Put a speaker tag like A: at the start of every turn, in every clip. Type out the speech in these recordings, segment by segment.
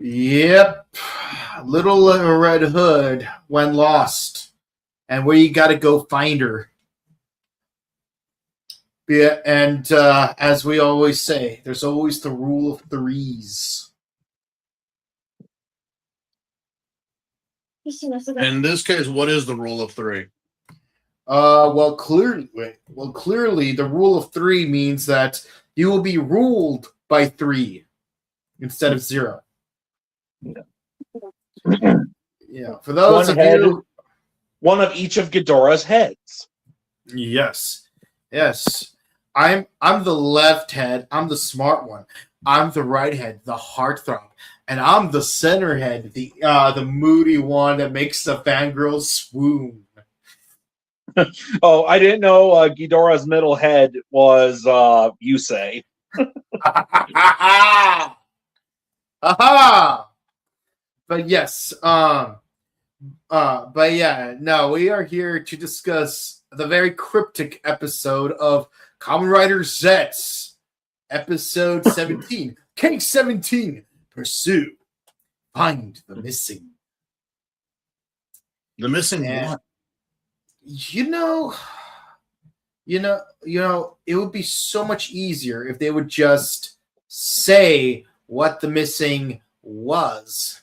A: Yep. Little Red Hood went lost. And where you gotta go find her. Yeah, and as we always say, there's always the rule of threes.
B: In this case, what is the rule of three?
A: Clearly, the rule of three means that you will be ruled by 3 instead of 0. Yeah, for those
C: one
A: of
C: head,
A: you,
C: one of each of Ghidorah's heads.
A: yes. I'm the left head. I'm the smart one. I'm the right head, the heartthrob, and I'm the center head, the moody one that makes the fangirls swoon.
C: Oh, I didn't know Ghidorah's middle head was Yusei.
A: Aha! But yes, but yeah, no, we are here to discuss the very cryptic episode of Kamen Rider Zeztz, episode 17, Case 17, Pursue, Find the Missing.
B: The missing one.
A: You know, it would be so much easier if they would just say what the missing was.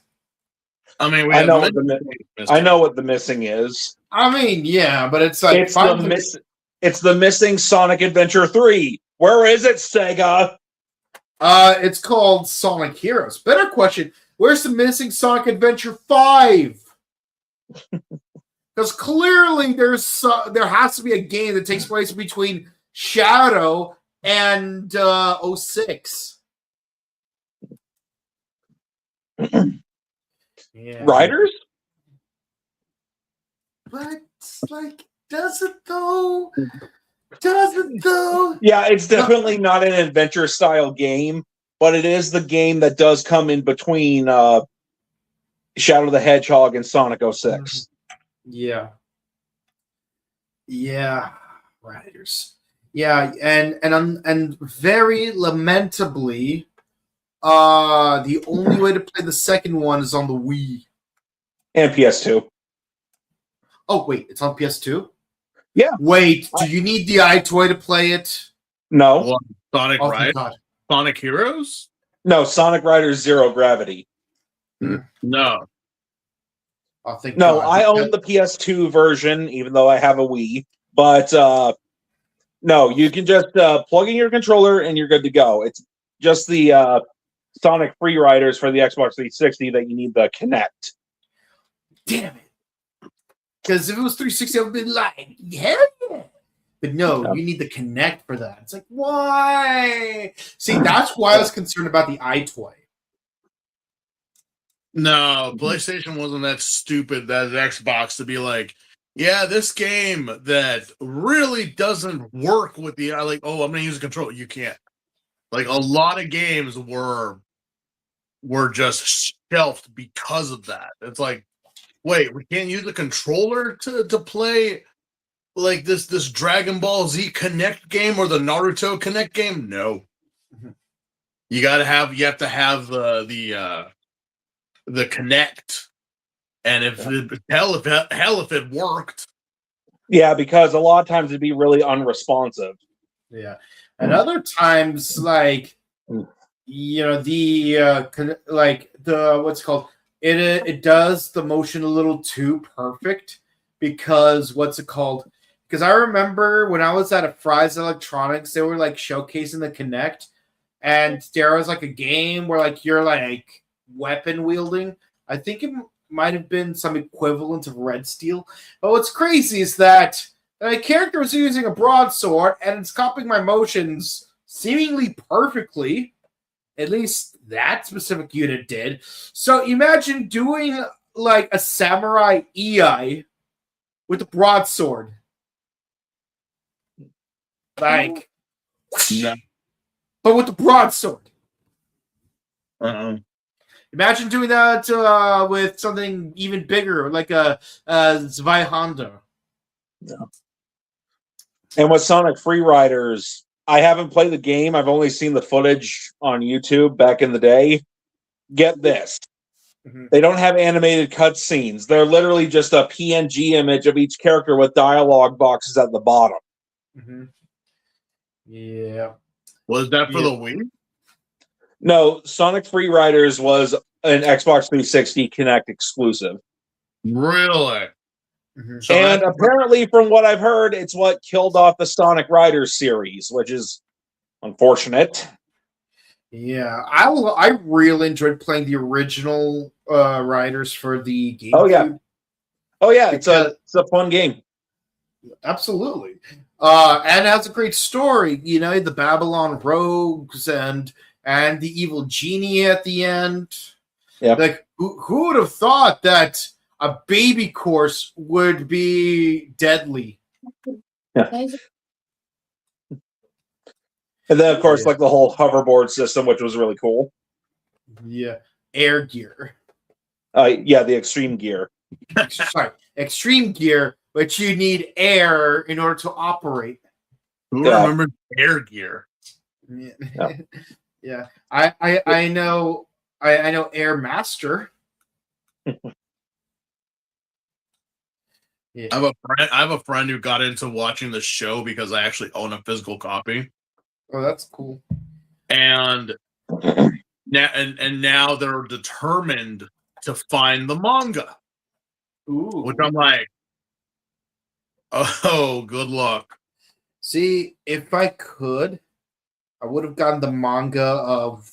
C: I mean, I know what the missing is.
A: I mean, yeah, but it's like
C: it's the missing Sonic Adventure 3. Where is it, Sega?
A: It's called Sonic Heroes. Better question: where's the missing Sonic Adventure 5? Because clearly there has to be a game that takes place between Shadow and 06.
C: Yeah. Riders?
A: But, does it though? Does it though?
C: Yeah, it's definitely not an adventure-style game, but it is the game that does come in between Shadow the Hedgehog and Sonic 06.
A: Yeah, Riders. Yeah, and very lamentably, the only way to play the second one is on the Wii
C: and PS2.
A: Oh wait, it's on PS2.
C: Yeah.
A: Wait, do you need the iToy to play it?
C: No.
B: Well, Sonic Riders? Sonic Heroes?
C: No, Sonic Riders Zero Gravity.
B: No.
C: I own the PS2 version, even though I have a Wii. But no, you can just plug in your controller and you're good to go. It's just the Sonic Free Riders for the Xbox 360 that you need the Kinect.
A: Damn it. Because if it was 360, I would have been like, hell yeah. But no, you need the Kinect for that. It's like, why? See, that's why I was concerned about the iToy.
B: No, PlayStation wasn't that stupid as Xbox to be like, yeah, this game that really doesn't work with the I'm going to use a controller. You can't. Like a lot of games were just shelved because of that. It's like, wait, we can't use the controller to play like this Dragon Ball Z Connect game or the Naruto Connect game? No. Mm-hmm. You have to have the Connect, and if it worked.
C: Yeah, because a lot of times it'd be really unresponsive.
A: Yeah, and other times, the what's it called? It does the motion a little too perfect because what's it called? Because I remember when I was at a Fry's Electronics, they were showcasing the Kinect, and there was a game where you're weapon wielding. I think it might have been some equivalent of Red Steel. But what's crazy is that my character was using a broadsword and it's copying my motions seemingly perfectly. At least that specific unit did. So imagine doing a samurai EI with a broadsword.
B: No.
A: But with the broadsword.
B: Imagine
A: doing that with something even bigger, like a Zweihander.
C: Yeah. And with Sonic Free Riders, I haven't played the game. I've only seen the footage on YouTube back in the day. Get this. They don't have animated cutscenes. They're literally just a PNG image of each character with dialogue boxes at the bottom.
A: Mm-hmm. Yeah.
B: Was that for the Wii?
C: No, Sonic Free Riders was an Xbox 360 Kinect exclusive.
B: Really?
A: Mm-hmm.
B: So
C: And apparently, from what I've heard, it's what killed off the Sonic Riders series, which is unfortunate.
A: Yeah, I really enjoyed playing the original Riders for the GameCube.
C: Oh yeah, it's a fun game.
A: Absolutely. And it has a great story. You know, the Babylon rogues and the evil genie at the end.
C: Yeah.
A: Like, who would have thought that a baby course would be deadly?
C: Yeah. And then, of course, like the whole hoverboard system, which was really cool.
A: Yeah. Air gear.
C: Yeah, the extreme gear.
A: Sorry, extreme gear, but you need air in order to operate.
B: Who remembers air gear?
A: Yeah. Yeah. I know Air Master. Yeah.
B: I have a friend who got into watching the show because I actually own a physical copy.
A: Oh, that's cool.
B: And now they're determined to find the manga.
A: Ooh.
B: Which I'm like, oh, good luck.
A: See, if I could, I would have gotten the manga of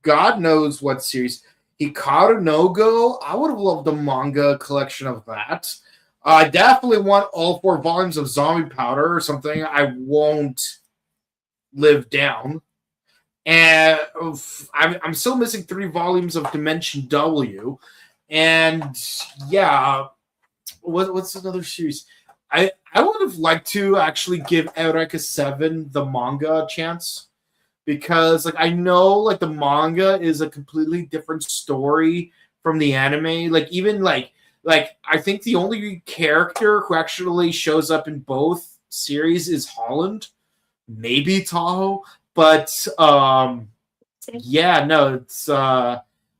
A: God knows what series. Hikaru no Go. I would have loved the manga collection of that. I definitely want all 4 volumes of Zombie Powder or something I won't live down. And I'm still missing 3 volumes of Dimension W. And yeah, what's another series? I would have liked to actually give Eureka 7 the manga a chance, because like I know like the manga is a completely different story from the anime. Like even like I think the only character who actually shows up in both series is Holland, maybe Tahoe, but yeah, no, it's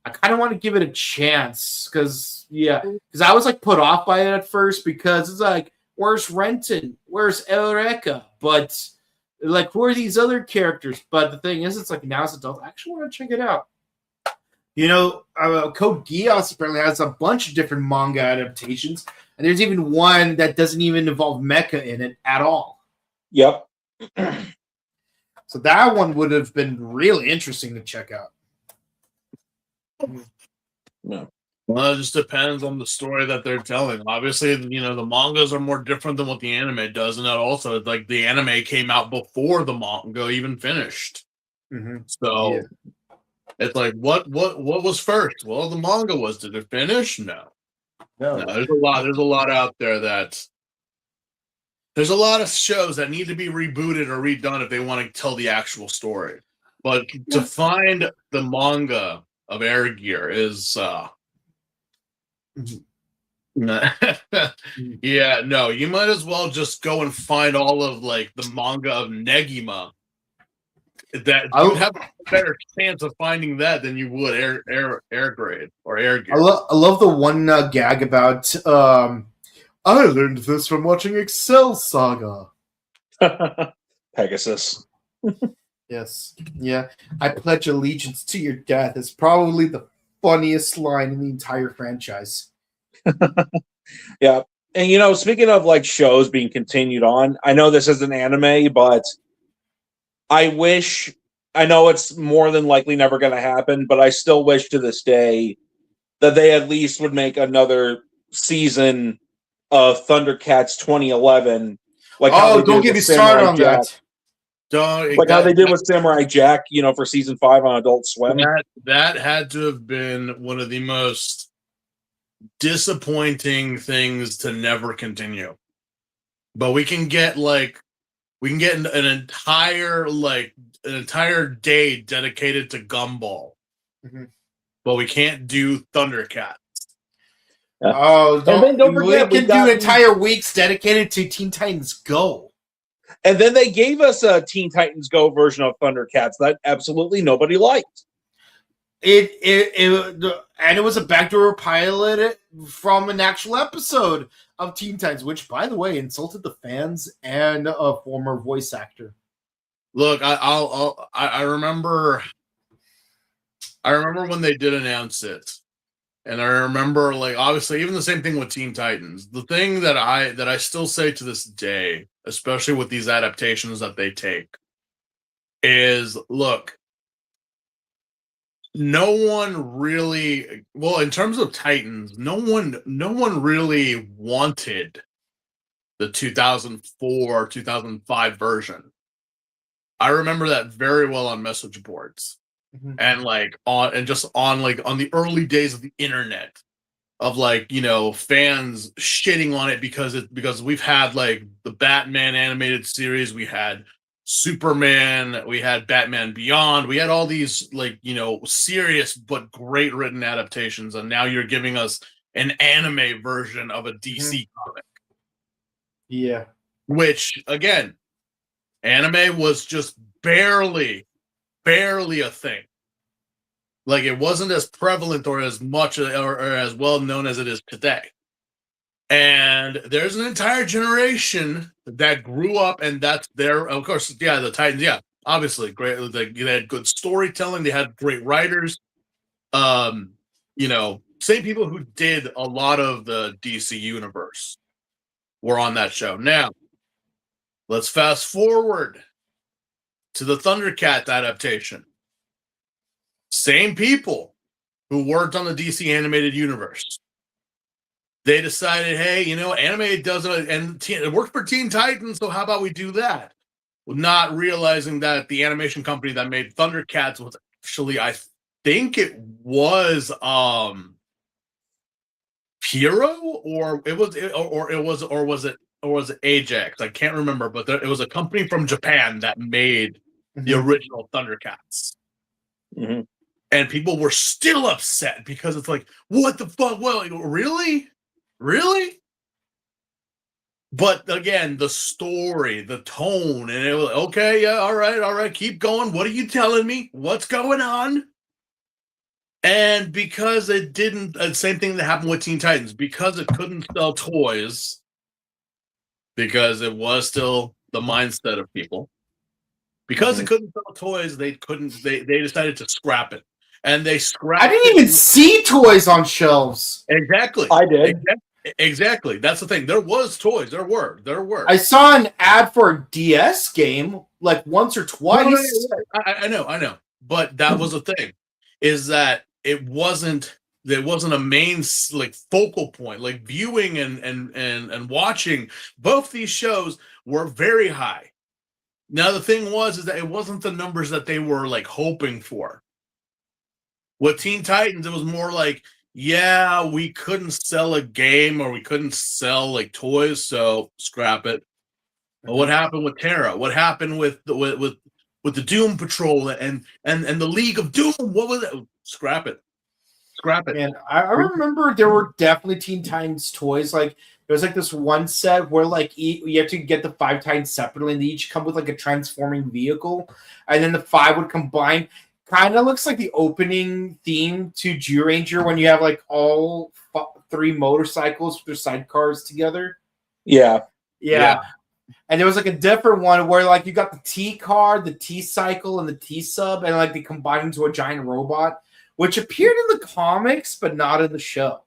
A: I kind of want to give it a chance because I was like put off by it at first because it's like, where's Renton? Where's Eureka? But like, who are these other characters? But the thing is, it's like now as adults, I actually want to check it out. You know, Code Geass apparently has a bunch of different manga adaptations, and there's even one that doesn't even involve mecha in it at all.
C: Yep.
A: So that one would have been really interesting to check out.
C: No.
B: Well, it just depends on the story that they're telling. Obviously, you know, the mangas are more different than what the anime does, and that also, like, the anime came out before the manga even finished.
A: Mm-hmm.
B: So it's like, what was first? Well, the manga was. Did it finish? No. There's a lot out there that. There's a lot of shows that need to be rebooted or redone if they want to tell the actual story. But to find the manga of Air Gear is yeah, no, you might as well just go and find all of like the manga of Negima. That you have a better chance of finding that than you would air grade or Air Gear.
A: I love the one gag about I learned this from watching Excel Saga.
C: Pegasus.
A: Yes. Yeah. I pledge allegiance to your death is probably the funniest line in the entire franchise.
C: Yeah. And you know, speaking of like shows being continued on, I know this is an anime, but I know it's more than likely never going to happen, but I still wish to this day that they at least would make another season of Thundercats 2011. Like,
A: don't get me started on that.
C: Like how they did with Samurai Jack, you know, for season 5 on Adult Swim.
B: That had to have been one of the most disappointing things to never continue. But we can get an entire day dedicated to Gumball. Mm-hmm. But we can't do Thundercat.
A: Oh, don't forget, we can do entire
C: weeks
A: weeks dedicated to Teen Titans Go.
C: And then they gave us a Teen Titans Go version of Thundercats that absolutely nobody liked.
A: And it was a backdoor pilot from an actual episode of Teen Titans, which, by the way, insulted the fans and a former voice actor.
B: Look, I remember when they did announce it, and I remember, like, obviously, even the same thing with Teen Titans. The thing that I still say to this day, especially with these adaptations that they take, is look. No one really, well, in terms of Titans, no one really wanted the 2004, 2005 version. I remember that very well on message boards and like on the early days of the internet of like, fans shitting on it because we've had like the Batman animated series, we had Superman, we had Batman Beyond, we had all these like, serious but great written adaptations, and now you're giving us an anime version of a DC comic.
A: Yeah.
B: Which, again, anime was just barely a thing. Like, it wasn't as prevalent or as much or as well known as it is today. And there's an entire generation that grew up, and that's their, of course, the Titans, obviously, great. They had good storytelling, they had great writers. Same people who did a lot of the DC universe were on that show. Now, let's fast forward to the Thundercats adaptation. Same people who worked on the DC animated universe. They decided, hey, anime doesn't, and it worked for Teen Titans, so how about we do that? Not realizing that the animation company that made Thundercats was actually, I think it was Hero, or was it Ajax? I can't remember, but it was a company from Japan that made the original Thundercats.
C: Mm-hmm.
B: And people were still upset because it's like, what the fuck? Well, really? But again, the story, the tone, and it was okay, yeah, all right, keep going. What are you telling me? What's going on? And because it didn't, same thing that happened with Teen Titans, because it couldn't sell toys, because it was still the mindset of people, because it couldn't sell toys, they decided to scrap it. And they scrapped.
A: I didn't even see toys on shelves.
B: Exactly.
C: I did.
B: Exactly. That's the thing. There was toys. There were.
A: I saw an ad for a DS game like once or twice.
B: I know. But that was the thing, is that there wasn't a main like focal point. Like viewing and watching both these shows were very high. Now the thing is that it wasn't the numbers that they were like hoping for. With Teen Titans, it was more like, yeah, we couldn't sell a game or we couldn't sell like toys, so scrap it. But what happened with Terra? What happened with the Doom Patrol and the League of Doom? What was it? Scrap it.
A: And I remember there were definitely Teen Titans toys. Like there was like this one set where like you have to get the 5 Titans separately, and they each come with like a transforming vehicle, and then the 5 would combine. Kind of looks like the opening theme to G-Ranger when you have like all 3 motorcycles with their sidecars together.
C: Yeah.
A: And there was like a different one where like you got the T-car, the T-cycle, and the T-sub, and like they combined into a giant robot, which appeared in the comics but not in the show.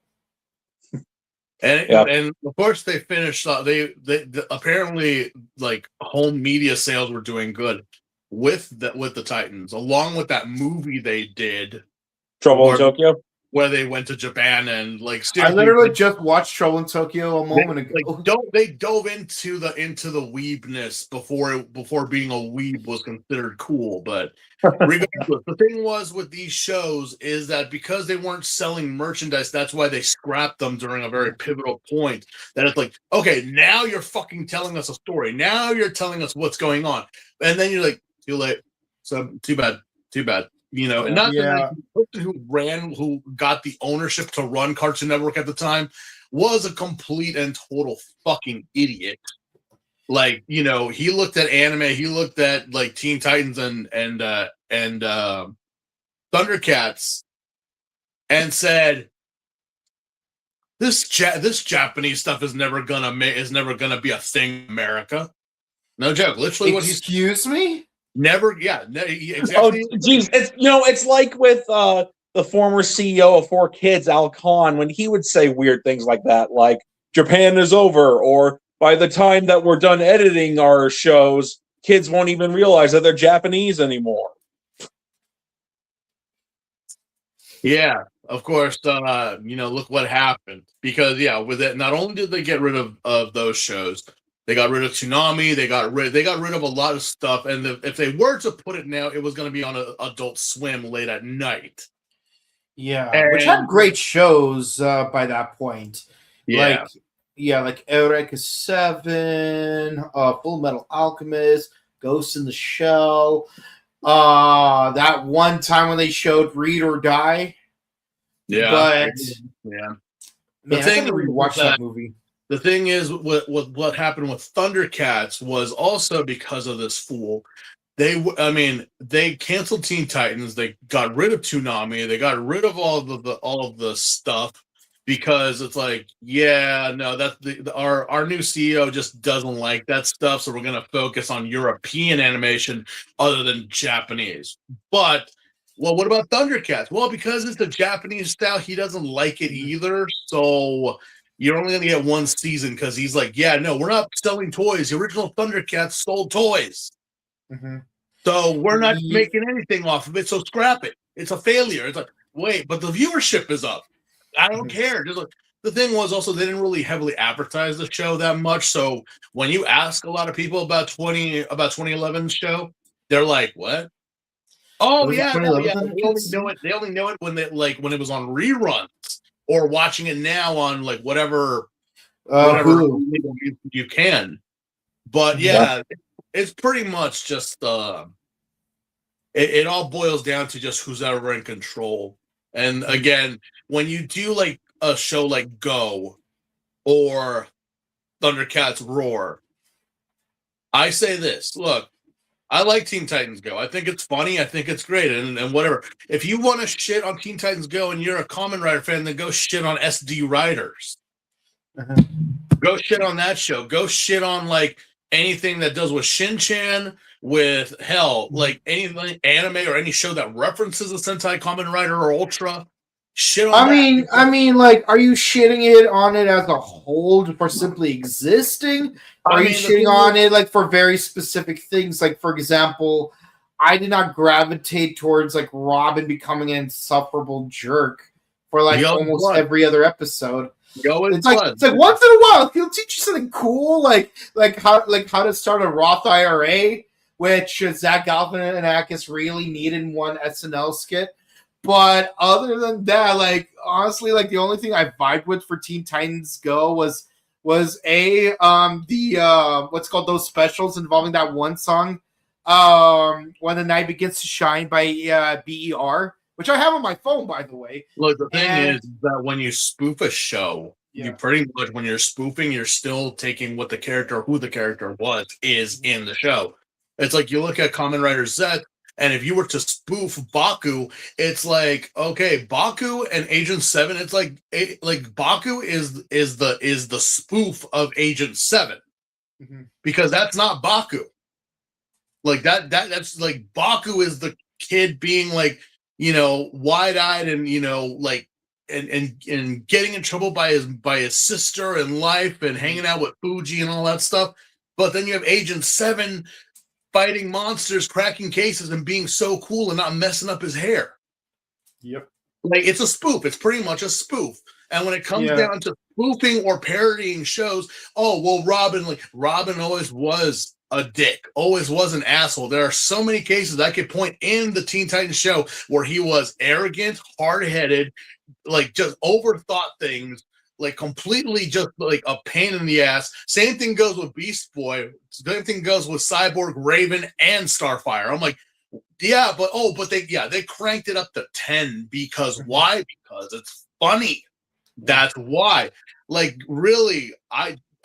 B: And of course they finished. They apparently like home media sales were doing good with the Titans, along with that movie they did,
C: Trouble in Tokyo,
B: where they went to Japan and like.
A: I literally just watched Trouble in Tokyo a moment ago.
B: They dove into the weebness before being a weeb was considered cool. But regardless, the thing was with these shows is that because they weren't selling merchandise, that's why they scrapped them during a very pivotal point. That it's like, okay, now you're fucking telling us a story. Now you're telling us what's going on, and then you're like, too late. So too bad. And not the person who got the ownership to run Cartoon Network at the time was a complete and total fucking idiot. Like, he looked at anime, he looked at like Teen Titans and Thundercats and said, This Japanese stuff is never gonna be a thing in America. No joke. Literally, what he's
A: Excuse me?
B: never. Yeah, exactly.
C: Oh, geez, it's like with the former CEO of 4Kids, Al Khan, when he would say weird things like that, like Japan is over, or by the time that we're done editing our shows, kids won't even realize that they're Japanese anymore.
B: Yeah, of course. Look what happened. Because with it, not only did they get rid of those shows, they got rid of Toonami. They got rid of a lot of stuff. And if they were to put it now, it was going to be on Adult Swim late at night.
A: Yeah, which had great shows by that point.
B: Yeah,
A: like Eureka 7, Full Metal Alchemist, Ghost in the Shell. That one time when they showed Read or Die.
B: Yeah,
A: but
B: yeah.
A: Man, I gotta rewatch that movie.
B: The thing is, what happened with Thundercats was also because of this fool. They canceled Teen Titans. They got rid of Toonami. They got rid of all of the stuff because it's like, our new CEO just doesn't like that stuff. So we're gonna focus on European animation other than Japanese. But what about Thundercats? Well, because it's a Japanese style, he doesn't like it either. So you're only gonna get one season because he's like, we're not selling toys. The original Thundercats sold toys.
A: Mm-hmm.
B: So we're not making anything off of it. So scrap it. It's a failure. It's like, wait, but the viewership is up. I don't care. Just like, the thing was also they didn't really heavily advertise the show that much. So when you ask a lot of people about 2011's show, they're like, "What? Oh yeah, They only know it when it was on reruns or watching it now on like whatever you can." But it's pretty much just it all boils down to just who's ever in control. And again, when you do like a show like Go or Thundercats Roar, I say this: look, I like Teen Titans Go. I think it's funny. I think it's great, and whatever. If you want to shit on Teen Titans Go and you're a Kamen Rider fan, then go shit on SD Riders.
A: Uh-huh.
B: Go shit on that show. Go shit on like anything that does with Shin-Chan, with like any anime or any show that references a Sentai, Kamen Rider, or Ultra. Shit on
A: I mean, like, are you shitting it on it as a whole for simply existing? Or are you shitting on it like for very specific things? Like, for example, I did not gravitate towards like Robin becoming an insufferable jerk for like almost every other episode. It's like once in a while he'll teach you something cool, like how to start a Roth IRA, which Zach Galifianakis really needed in one SNL skit. But other than that, like honestly, like the only thing I vibed with for Teen Titans Go was what's called those specials involving that one song, When the Night Begins to Shine by BER. Which I have on my phone, by the way.
B: Look, the thing is that when you spoof a show, you pretty much, when you're spoofing, you're still taking what who the character is in the show. It's like you look at Kamen Rider Zeztz, and if you were to spoof Baku, it's like, okay, Baku and Agent 7, it's like Baku is the spoof of Agent 7. Mm-hmm. Because that's not Baku. Like that's like Baku is the kid being like, wide-eyed and like and getting in trouble by his sister in life and hanging out with Fuji and all that stuff. But then you have Agent 7 fighting monsters, cracking cases, and being so cool and not messing up his hair.
A: Yep.
B: Like it's a spoof. It's pretty much a spoof. And when it comes down to spoofing or parodying shows, Robin always was a dick, always was an asshole. There are so many cases I could point in the Teen Titans show where he was arrogant, hard-headed, like just overthought things, like completely just like a pain in the ass. Same thing goes with Beast Boy. Same thing goes with Cyborg, Raven, and Starfire. I'm like, but they cranked it up to 10 because why? Because it's funny. That's why. Like really,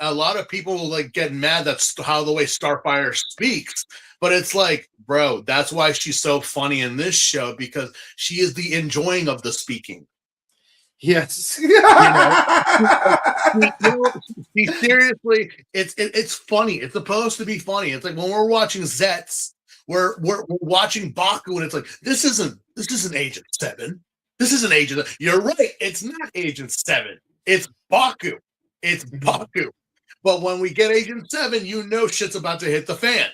B: a lot of people like get mad that's how the way Starfire speaks, but it's like, bro, that's why she's so funny in this show, because she is the enjoying of the speaking.
A: Yes.
B: Seriously, it's funny. It's supposed to be funny. It's like when we're watching Zeztz, we're watching Baku, and it's like this isn't Agent 7. This isn't Agent. You're right. It's not Agent 7. It's Baku. It's Baku. But when we get Agent 7, you know shit's about to hit the fan.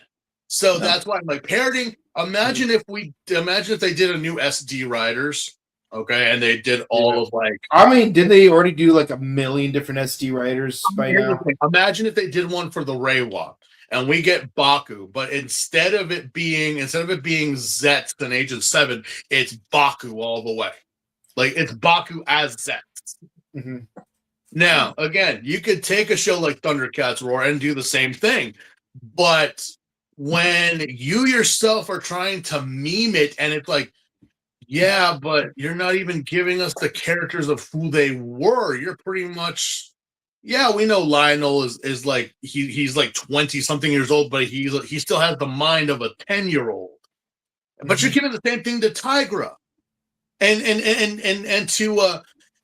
B: So that's why I'm like parroting. Imagine if they did a new SD Riders. Okay, and they did all of like.
A: I mean, did they already do like a million different SD writers by now?
B: Imagine if they did one for the Reiwa, and we get Baku, but instead of it being Zeztz and Agent 7, it's Baku all the way. Like it's Baku as Zeztz.
A: Mm-hmm.
B: Now, again, you could take a show like Thundercats Roar and do the same thing, but when you yourself are trying to meme it, and it's like. Yeah, but you're not even giving us the characters of who they were. You're pretty much, we know Lionel is like he's like 20-something years old, but he still has the mind of a 10-year-old. But you're giving the same thing to Tigra, and to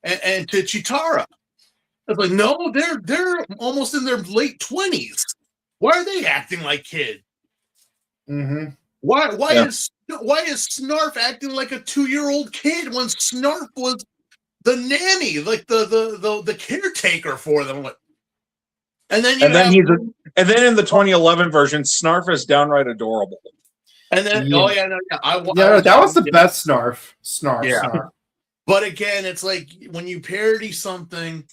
B: Chitara. It's like no, they're almost in their late 20s. Why are they acting like kids?
A: Mm-hmm.
B: Why is Snarf acting like a 2-year-old kid when Snarf was the nanny, like the caretaker for them? And then in
C: the 2011 version, Snarf is downright adorable.
B: And then
A: that was the best Snarf.
B: But again, it's like when you parody something,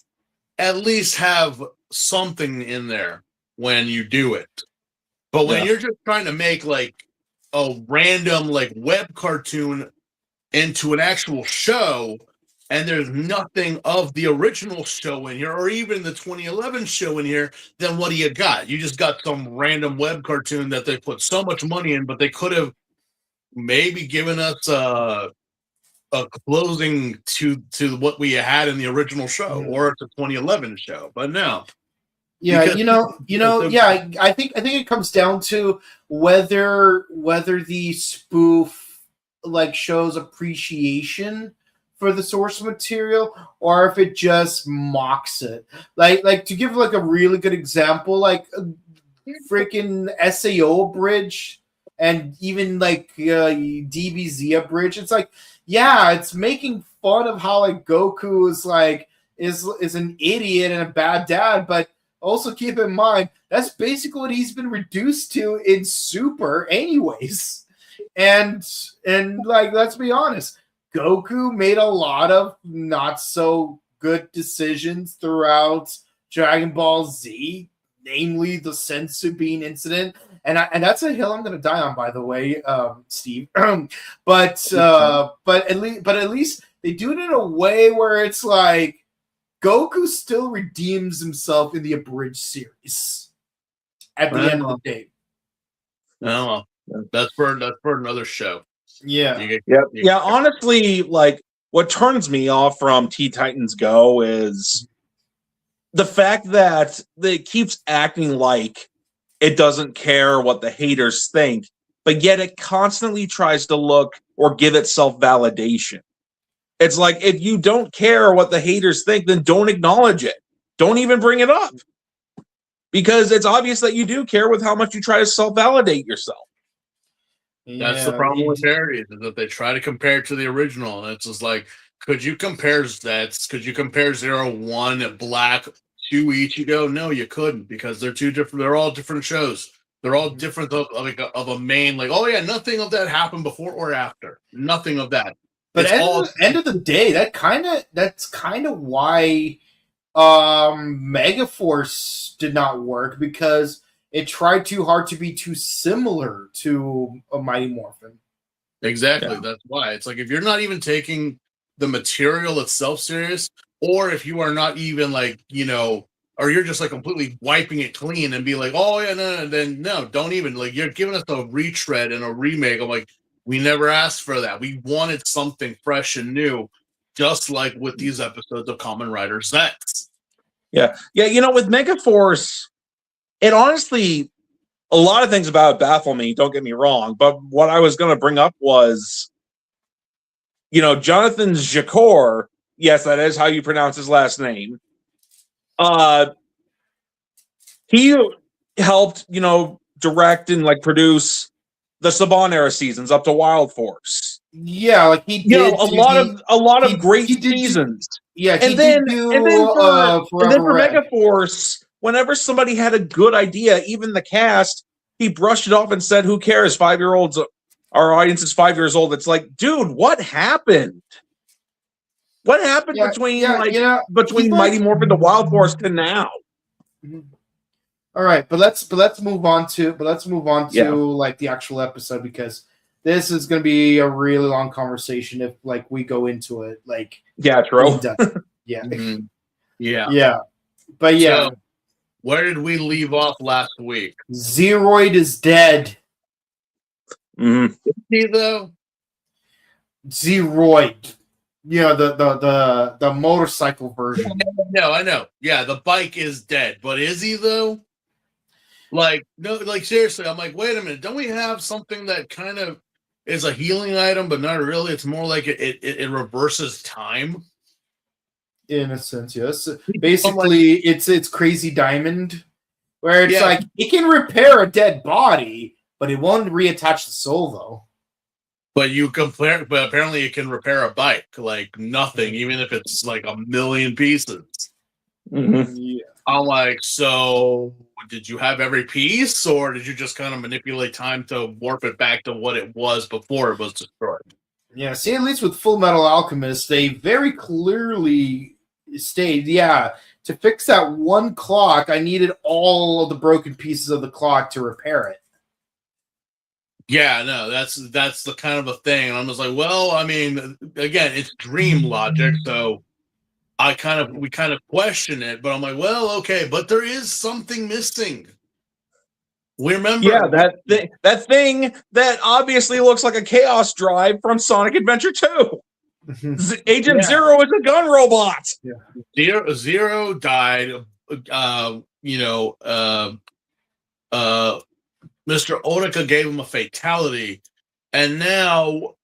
B: at least have something in there when you do it. But when you're just trying to make like a random like web cartoon into an actual show, and there's nothing of the original show in here, or even the 2011 show in here, then what do you got? You just got some random web cartoon that they put so much money in, but they could have maybe given us a closing to what we had in the original show or the 2011 show, but no.
A: Yeah, I think it comes down to whether the spoof like shows appreciation for the source material or if it just mocks it. Like to give like a really good example, like freaking SAO bridge and even like DBZ bridge. It's like, it's making fun of how like Goku is like is an idiot and a bad dad, but also keep in mind, that's basically what he's been reduced to in Super anyways. And like, let's be honest, Goku made a lot of not so good decisions throughout Dragon Ball Z, namely the Senzu Bean incident. And that's a hill I'm going to die on, by the way, Steve. But at least they do it in a way where it's like, Goku still redeems himself in the abridged series at the end of the day.
B: No, that's for another show.
A: Yeah.
C: Honestly, like what turns me off from Teen Titans Go is the fact that it keeps acting like it doesn't care what the haters think, but yet it constantly tries to look or give itself validation. It's like, if you don't care what the haters think, then don't acknowledge it. Don't even bring it up. Because it's obvious that you do care with how much you try to self-validate yourself.
B: That's the problem with parodies, is that they try to compare it to the original. And it's just like, could you compare Zeztz? Could you compare 01 Black to Ichigo? No, you couldn't, because they're two different. They're all different shows. They're all different of a main, like, nothing of that happened before or after. Nothing of that.
A: But end of the day, that's kind of why Megaforce did not work, because it tried too hard to be too similar to a Mighty Morphin.
B: Exactly. Yeah. That's why. It's like, if you're not even taking the material itself serious, or if you are not even like, or you're just like completely wiping it clean and be like, then no, don't even, like, you're giving us a retread and a remake. I'm like, we never asked for that. We wanted something fresh and new, just like with these episodes of Kamen Rider Zeztz.
C: Yeah. With Megaforce, it honestly, a lot of things about it baffle me, don't get me wrong, but what I was going to bring up was, Jonathan Jakor, Yes, that is how you pronounce his last name. He helped, direct and like produce the Saban era seasons up to Wild Force.
A: Yeah, like he
C: You know,
A: did.
C: a lot of great
A: he did.
C: seasons.
A: Yeah, he
C: And then
A: did do
C: and then
A: Forever
C: for
A: Red.
C: Megaforce, whenever somebody had a good idea, even the cast, he brushed it off and said, "Who cares? 5-year-olds, our audience is 5 years old." It's like, dude, what happened? What happened between
A: he's
C: Mighty
A: like,
C: Morphin to Wild Force to now?
A: all right, but let's move on to
C: Yeah.
A: like the actual episode, because this is going to be a really long conversation if like we go into it like
C: Yeah, true.
A: Yeah.
B: Mhm. Yeah.
A: Yeah. But yeah,
B: So, where did we leave off last week?
A: Zeroid is dead.
C: Mhm.
B: See though?
A: Zeroid. The motorcycle version.
B: I know. Yeah, the bike is dead, but is he though? Like, no, like seriously, I'm like, wait a minute, don't we have something that kind of is a healing item, but not really? It's more like it reverses time.
A: In a sense, yes. Basically, it's Crazy Diamond, where it's like it can repair a dead body, but it won't reattach the soul though.
B: But but apparently it can repair a bike like nothing, even if it's like 1,000,000 pieces.
C: Mhm.
A: Yeah.
B: I'm like, so did you have every piece, or did you just kind of manipulate time to warp it back to what it was before it was destroyed?
A: Yeah, see, at least with Full Metal Alchemist, they very clearly stated, to fix that one clock, I needed all of the broken pieces of the clock to repair it.
B: Yeah, no, that's the kind of a thing. And I'm just like, well, I mean, again, it's dream logic, so we kind of question it, but I'm like, well, okay, but there is something missing. We remember,
C: that thing that obviously looks like a Chaos Drive from Sonic Adventure 2. Agent Zero is a gun robot.
B: Yeah. Zero died. Mr. Odaka gave him a fatality, and now,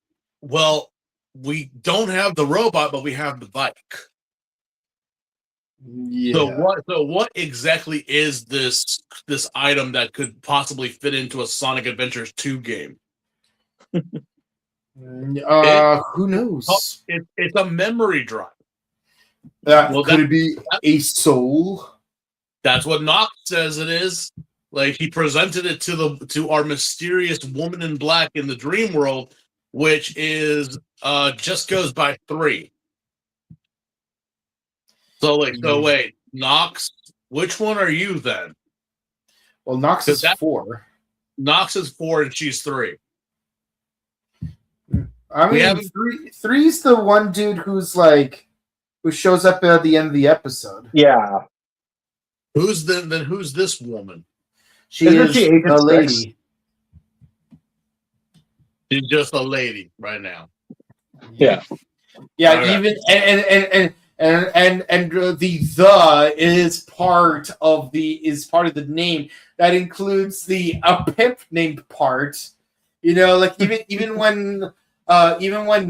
B: well, we don't have the robot, but we have the bike.
A: Yeah.
B: So what exactly is this item that could possibly fit into a Sonic Adventures 2 game?
A: Who knows?
B: It's a memory drive.
A: Could it be a soul?
B: That's what Nox says it is. Like, he presented it to our mysterious woman in black in the dream world, which is just goes by 3. So wait, Nox, which one are you then?
A: Well, Nox is 4.
B: Nox is 4 and she's 3.
A: I mean, three's the one dude who shows up at the end of the episode.
C: Yeah.
B: Who's this woman?
A: She is a lady.
B: She's just a lady right now.
C: Yeah.
A: Yeah, right. Even and the is part of the name that includes the pimp named part. Like even when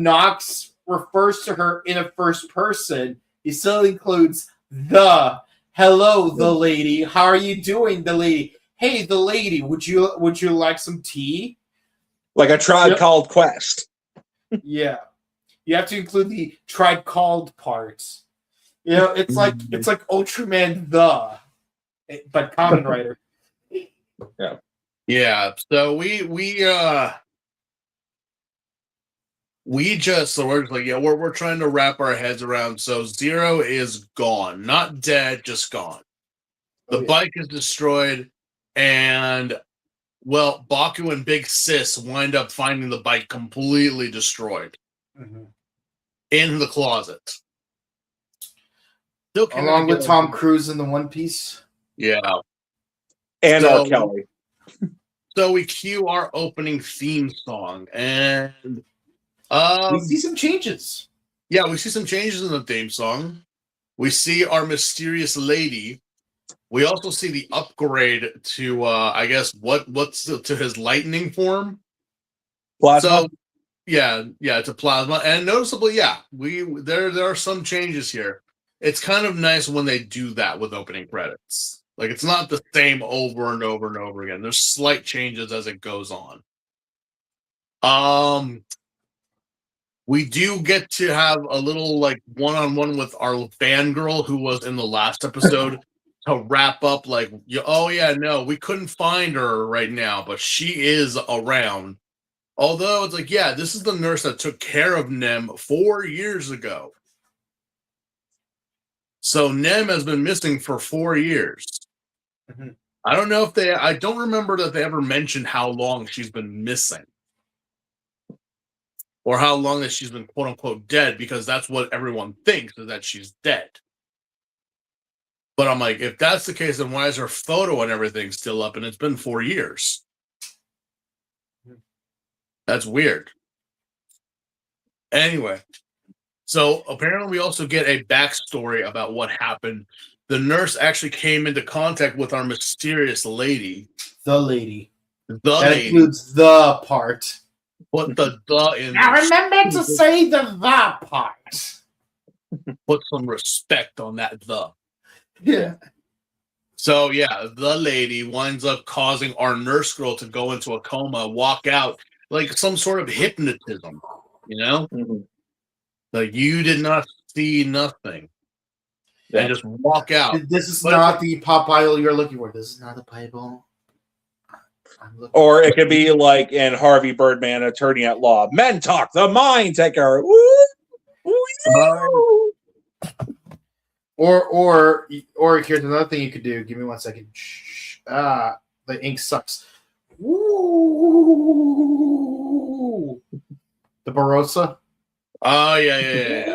A: Nox refers to her in a first person, he still includes the hello, the lady. How are you doing, the lady? Hey, the lady. Would you like some tea?
C: Like a tribe called Quest.
A: Yeah. You have to include the tribe called parts. It's like Ultraman but Kamen Rider.
C: Yeah.
B: Yeah. So we're trying to wrap our heads around. So Zero is gone, not dead, just gone. The bike is destroyed, and Baku and Big Sis wind up finding the bike completely destroyed. Mm-hmm. In the closet.
A: Along with Tom Cruise in the One Piece.
B: Yeah.
C: And R. Kelly.
B: So we cue our opening theme song, and
A: we see some changes.
B: Yeah, we see some changes in the theme song. We see our mysterious lady. We also see the upgrade to I guess what's to his lightning form.
C: Plasma.
B: it's a plasma, and noticeably, there are some changes here. It's kind of nice when they do that with opening credits. Like it's not the same over and over and over again. There's slight changes as it goes on. We do get to have a little like one-on-one with our fangirl who was in the last episode to wrap up like, oh yeah, no, we couldn't find her right now, but she is around. Although it's like, yeah, this is the nurse that took care of Nem 4 years ago. So Nem has been missing for 4 years.
A: Mm-hmm.
B: I don't know if I don't remember that they ever mentioned how long she's been missing. Or how long that she's been quote unquote dead, because that's what everyone thinks, is that she's dead. But I'm like, if that's the case, then why is her photo and everything still up? And it's been 4 years. That's weird. Anyway, so apparently we also get a backstory about what happened. The nurse actually came into contact with our mysterious lady.
A: The lady.
B: That
A: lady. Includes the part.
B: Put the in.
A: Now remember to say the part.
B: Put some respect on that the.
A: Yeah.
B: So yeah, the lady winds up causing our nurse girl to go into a coma, walk out like some sort of hypnotism, you know?
C: Mm-hmm.
B: Like you did not see nothing. And just walk out.
A: This is not the pop Bible you're looking for. This is not the Bible.
C: Or it could be like in Harvey Birdman, Attorney at Law. Men talk, the mind taker. Woo! Woo!
A: Or here's another thing you could do. Give me 1 second. The ink sucks. Woo! The Barossa.
B: Oh yeah.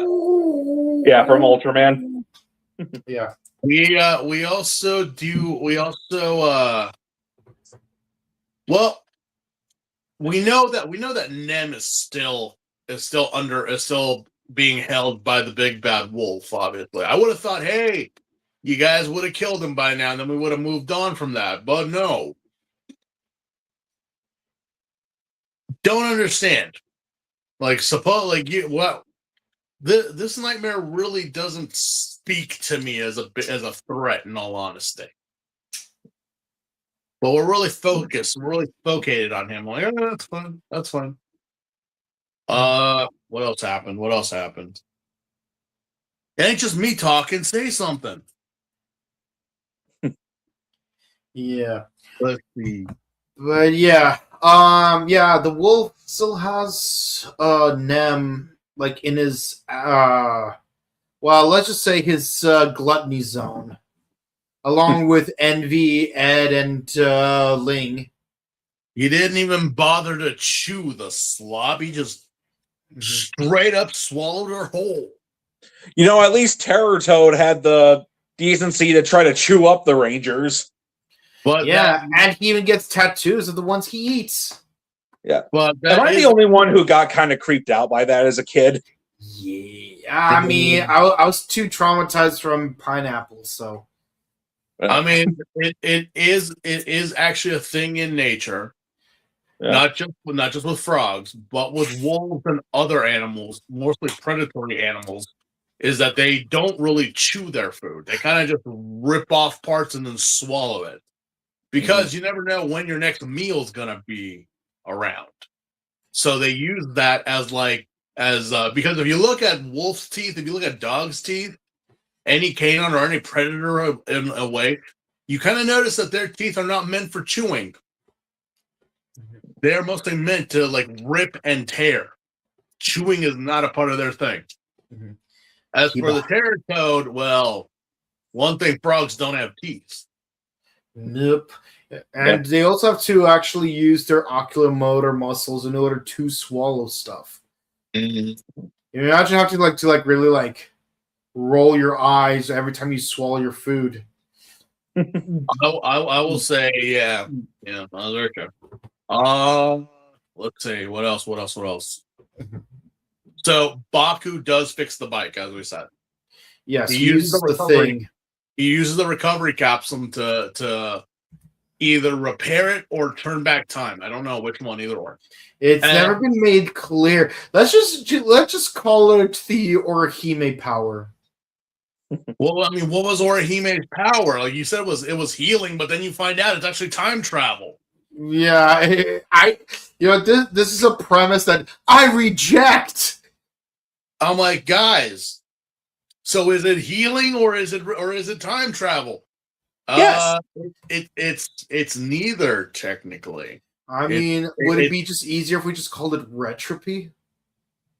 C: Yeah, from Ultraman.
A: Yeah.
B: We also well, we know that Nem is still being held by the big bad wolf, obviously. I would have thought, hey, you guys would have killed him by now, and then we would have moved on from that. But no. Don't understand. Like, this nightmare really doesn't speak to me as a threat, in all honesty. But we're really focused. We're really focated on him. Like, oh, that's fine. That's fine. What else happened? It ain't just me talking. Say something.
A: Yeah.
B: Let's see.
A: But yeah. The wolf still has Nem like in his let's just say his gluttony zone. Along with Envy, Ed, and Ling.
B: He didn't even bother to chew the slob. He just straight up swallowed her whole.
C: You know, at least Terror Toad had the decency to try to chew up the Rangers.
B: But
A: and he even gets tattoos of the ones he eats.
C: Yeah. But am I the only one who got kind of creeped out by that as a kid?
A: Yeah. I mean, I was too traumatized from pineapples, so.
B: I mean, it is actually a thing in nature, not just with frogs, but with wolves and other animals, mostly predatory animals, is that they don't really chew their food. They kind of just rip off parts and then swallow it, because you never know when your next meal is gonna be around. So they use that as because if you look at wolf's teeth, if you look at dog's teeth, any canine or any predator in a way, you kind of notice that their teeth are not meant for chewing. They're mostly meant to like rip and tear. Chewing is not a part of their thing. Mm-hmm. As for the terror toad, well, one thing, frogs don't have teeth.
A: Nope. And they also have to actually use their oculomotor muscles in order to swallow stuff. Mm-hmm. You imagine having to really roll your eyes every time you swallow your food.
B: I will say, yeah, that's very true. Let's see, what else? So Baku does fix the bike, as we said.
A: Yes, he uses the thing.
B: He uses the recovery capsule to either repair it or turn back time. I don't know which one, either or.
A: It's never been made clear. Let's just call it the Orihime power.
B: Well, I mean, what was Orihime's power? Like you said, it was healing, but then you find out it's actually time travel.
A: Yeah, this is a premise that I reject.
B: I'm like, guys, so is it healing or is it time travel?
C: Yes.
B: It's neither technically.
A: I mean, would it be just easier if we just called it retropy?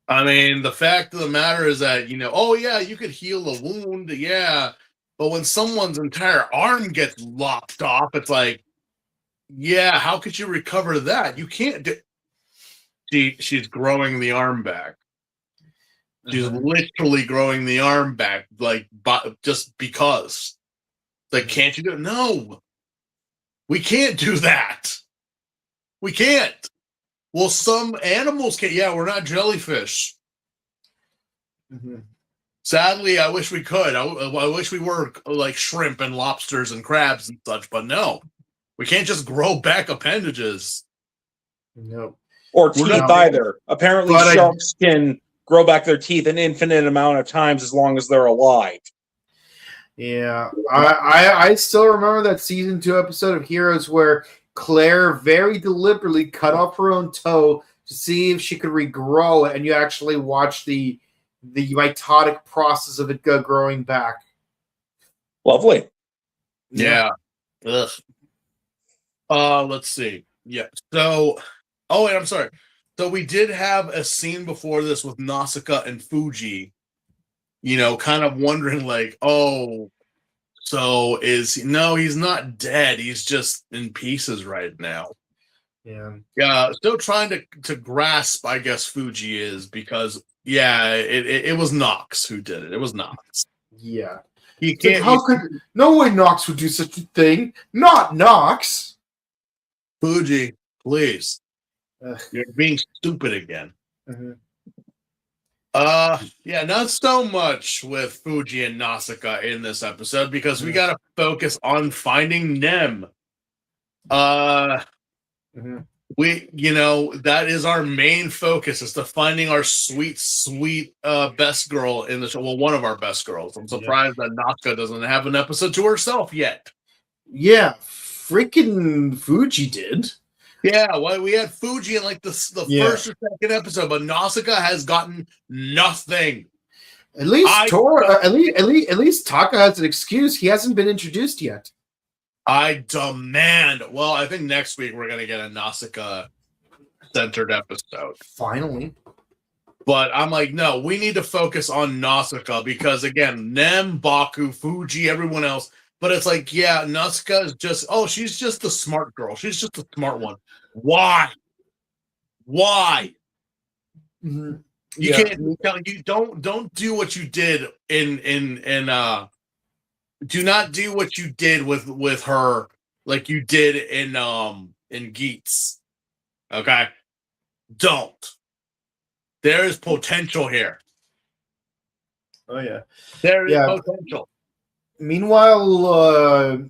B: I mean, the fact of the matter is that, oh yeah, you could heal a wound, yeah. But when someone's entire arm gets lopped off, it's like, yeah, how could you recover that? You can't do. She's growing the arm back. She's literally growing the arm back, like, just because. Like, can't you do it? No. We can't do that. We can't. Well, some animals can. Yeah, we're not jellyfish. Sadly, I wish we could. I wish we were like shrimp and lobsters and crabs and such, but no. We can't just grow back appendages.
A: Nope.
C: Or teeth either. Apparently, sharks can grow back their teeth an infinite amount of times as long as they're alive.
A: Yeah. I still remember that season 2 episode of Heroes where Claire very deliberately cut off her own toe to see if she could regrow it, and you actually watch the mitotic process of it growing back.
C: Lovely.
B: Yeah. Ugh. Let's see. Yeah. So, wait, I'm sorry. So we did have a scene before this with Nausicaa and Fuji, kind of wondering like, oh, so no, he's not dead. He's just in pieces right now.
A: Yeah.
B: Yeah. Still trying to grasp, I guess, Fuji is because, yeah, it was Nox who did it. It was Nox.
A: Yeah.
B: He can't.
A: How could no way Nox would do such a thing? Not Nox.
B: Fuji, please. You're being stupid again. Yeah, not so much with Fuji and Nausicaa in this episode because we gotta focus on finding Nem. We, that is our main focus, is to finding our sweet, sweet best girl in the show. Well, one of our best girls. I'm surprised that Nausicaa doesn't have an episode to herself yet.
A: Yeah, freaking Fuji did.
B: Yeah, well, we had Fuji in like the first or second episode, but Nausicaa has gotten nothing.
A: At least at least Taka has an excuse. He hasn't been introduced yet.
B: I demand. Well, I think next week we're gonna get a Nausicaa-centered episode.
A: Finally.
B: But I'm like, no, we need to focus on Nausicaa because again, Nem, Baku, Fuji, everyone else. But it's like, yeah, Nausicaa is just, she's just the smart girl. She's just the smart one. Why? You can't. You don't do what you did do not do what you did with her like you did in Skits. Okay? Don't. There is potential here.
A: Oh yeah.
B: There is potential.
A: Meanwhile,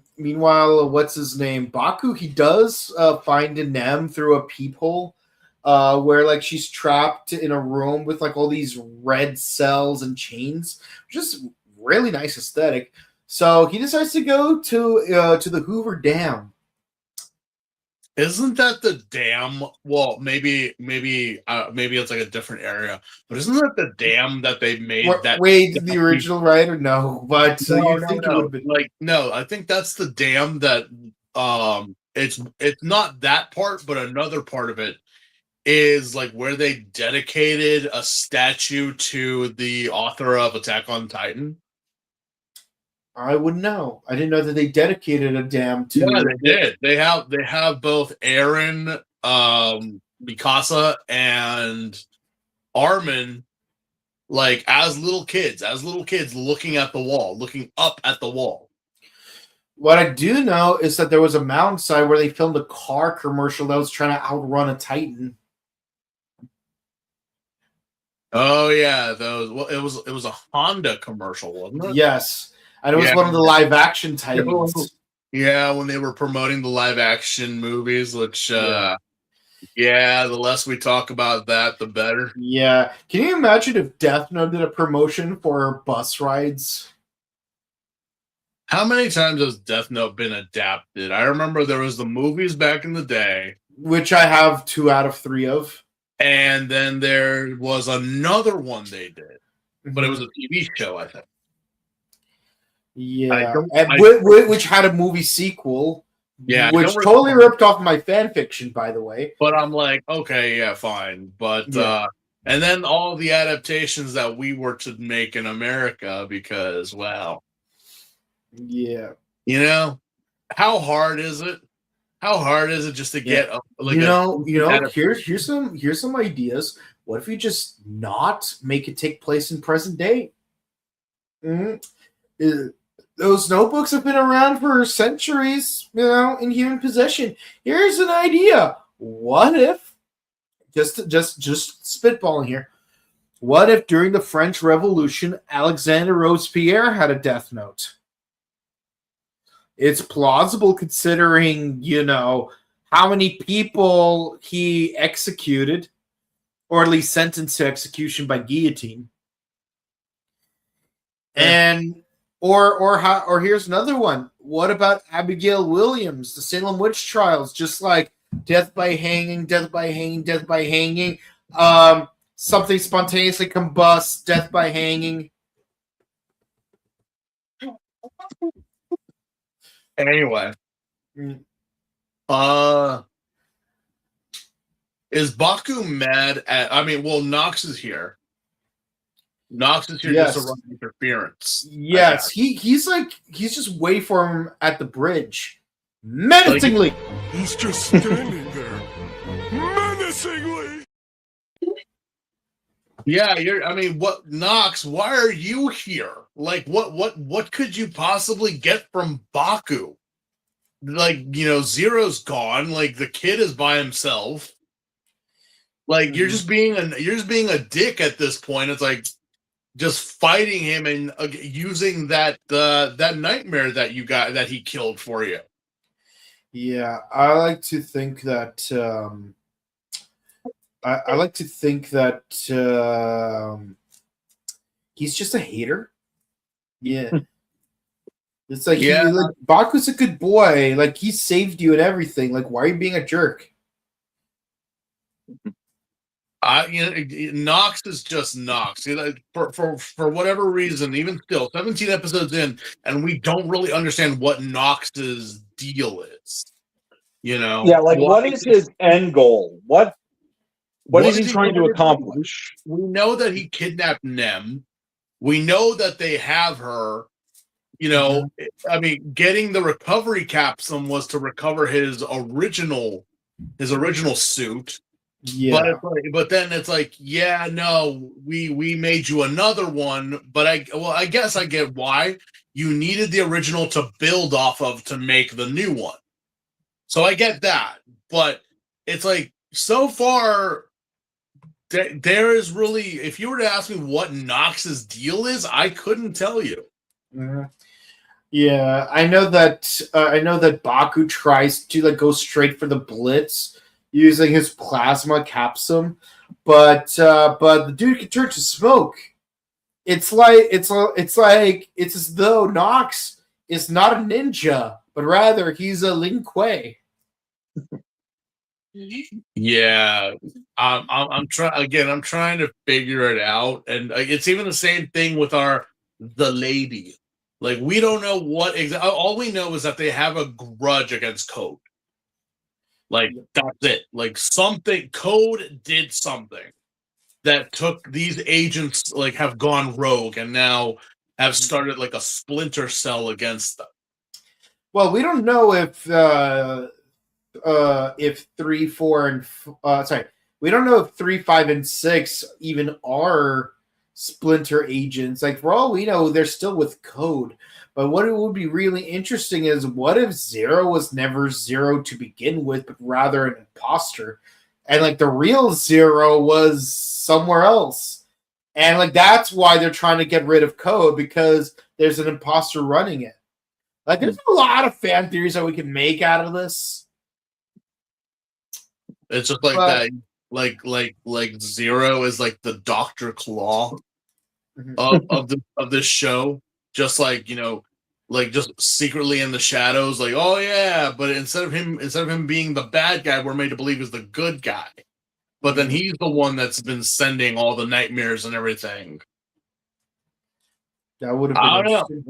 A: what's his name? Baku, he does find a Nem through a peephole, where like she's trapped in a room with like all these red cells and chains, which is really nice aesthetic. So he decides to go to the Hoover Dam.
B: Isn't that the dam? Well, maybe it's like a different area, but isn't that the dam that they made?
A: The original writer? No, but
B: no,
A: you think it would be
B: like no? I think that's the dam that it's not that part, but another part of it is like where they dedicated a statue to the author of Attack on Titan.
A: I wouldn't know. I didn't know that they dedicated a dam to.
B: Yeah, they did. They have both Eren, Mikasa, and Armin, like as little kids looking at the wall, looking up at the wall.
A: What I do know is that there was a mountainside where they filmed a car commercial that was trying to outrun a Titan.
B: Oh yeah, those. Well, it was a Honda commercial, wasn't it?
A: Yes. And it was one of the live action Titans.
B: Yeah, when they were promoting the live action movies, which the less we talk about that, the better.
A: Yeah. Can you imagine if Death Note did a promotion for bus rides?
B: How many times has Death Note been adapted? I remember there was the movies back in the day,
A: Which I have 2 out of 3 of.
B: and then there was another one they did, but it was a TV show, I think.
A: Yeah.
B: I-
A: Which had a movie sequel.
B: Yeah,
A: Which totally ripped off my fan fiction, by the way.
B: But I'm like, okay, yeah, fine. But and then all the adaptations that we were to make in America, because well,
A: yeah,
B: how hard is it? How hard is it just to get
A: here's some ideas. What if you just not make it take place in present day? Those notebooks have been around for centuries, in human possession. Here's an idea. What if, just spitballing here, what if during the French Revolution, Alexander Robespierre had a death note? It's plausible considering, how many people he executed, or at least sentenced to execution by guillotine. And or here's another one. What about Abigail Williams, the Salem witch trials? Just like death by hanging, death by hanging, death by hanging. Something spontaneously combusts, death by hanging.
B: Anyway, is Baku mad at? I mean, well, Nox is here. Nox is here just to run interference.
A: Yes, he's just waiting for him at the bridge, menacingly.
D: He's just standing there, menacingly.
B: Yeah, what, Nox? Why are you here? Like, what could you possibly get from Baku? Like, Zero's gone. Like, the kid is by himself. Like, you're just being a dick at this point. It's like just fighting him and using that nightmare that you got that he killed for you.
A: Yeah, I like to think that. I like to think that he's just a hater. Yeah. It's like, Baku's a good boy. Like, he saved you and everything. Like, why are you being a jerk?
B: Nox is just Nox. For whatever reason, even still, 17 episodes in, and we don't really understand what Nox's deal is.
C: Yeah, like, what is his end goal? What is he trying to accomplish?
B: We know that he kidnapped Nem. We know that they have her. I mean, getting the recovery capsule was to recover his original suit.
A: Yeah.
B: But then it's like, yeah, no, we made you another one, but I guess I get why. You needed the original to build off of to make the new one. So I get that. But it's like, so far, there is really, if you were to ask me what Nox's deal is, I couldn't tell you.
A: Mm-hmm. Yeah, I know that Baku tries to go straight for the Blitz using his plasma capsule, but the dude can turn to smoke. It's as though Nox is not a ninja, but rather he's a Lin Kuei.
B: Yeah, I'm trying to figure it out, and it's even the same thing with the lady. Like, we don't know what exactly. All we know is that they have a grudge against Code. Like, that's it. Like, Code did something that took these agents, have gone rogue and now have started a splinter cell against them.
A: Well, we don't know if 3, 4, and we don't know if 3, 5, and 6 even are splinter agents. Like, for all we know, they're still with Code. But what it would be really interesting is, what if Zero was never Zero to begin with, but rather an imposter, and the real Zero was somewhere else, and that's why they're trying to get rid of Code, because there's an imposter running it. Like, there's a lot of fan theories that we can make out of this.
B: It's just like
A: But-
B: that, like Zero is like the Dr. Claw
A: Mhm.
B: of this show. Just like, like just secretly in the shadows, like, oh yeah, but instead of him being the bad guy, we're made to believe is the good guy. But then he's the one that's been sending all the nightmares and everything.
A: That would have been
B: I don't know.
A: interesting.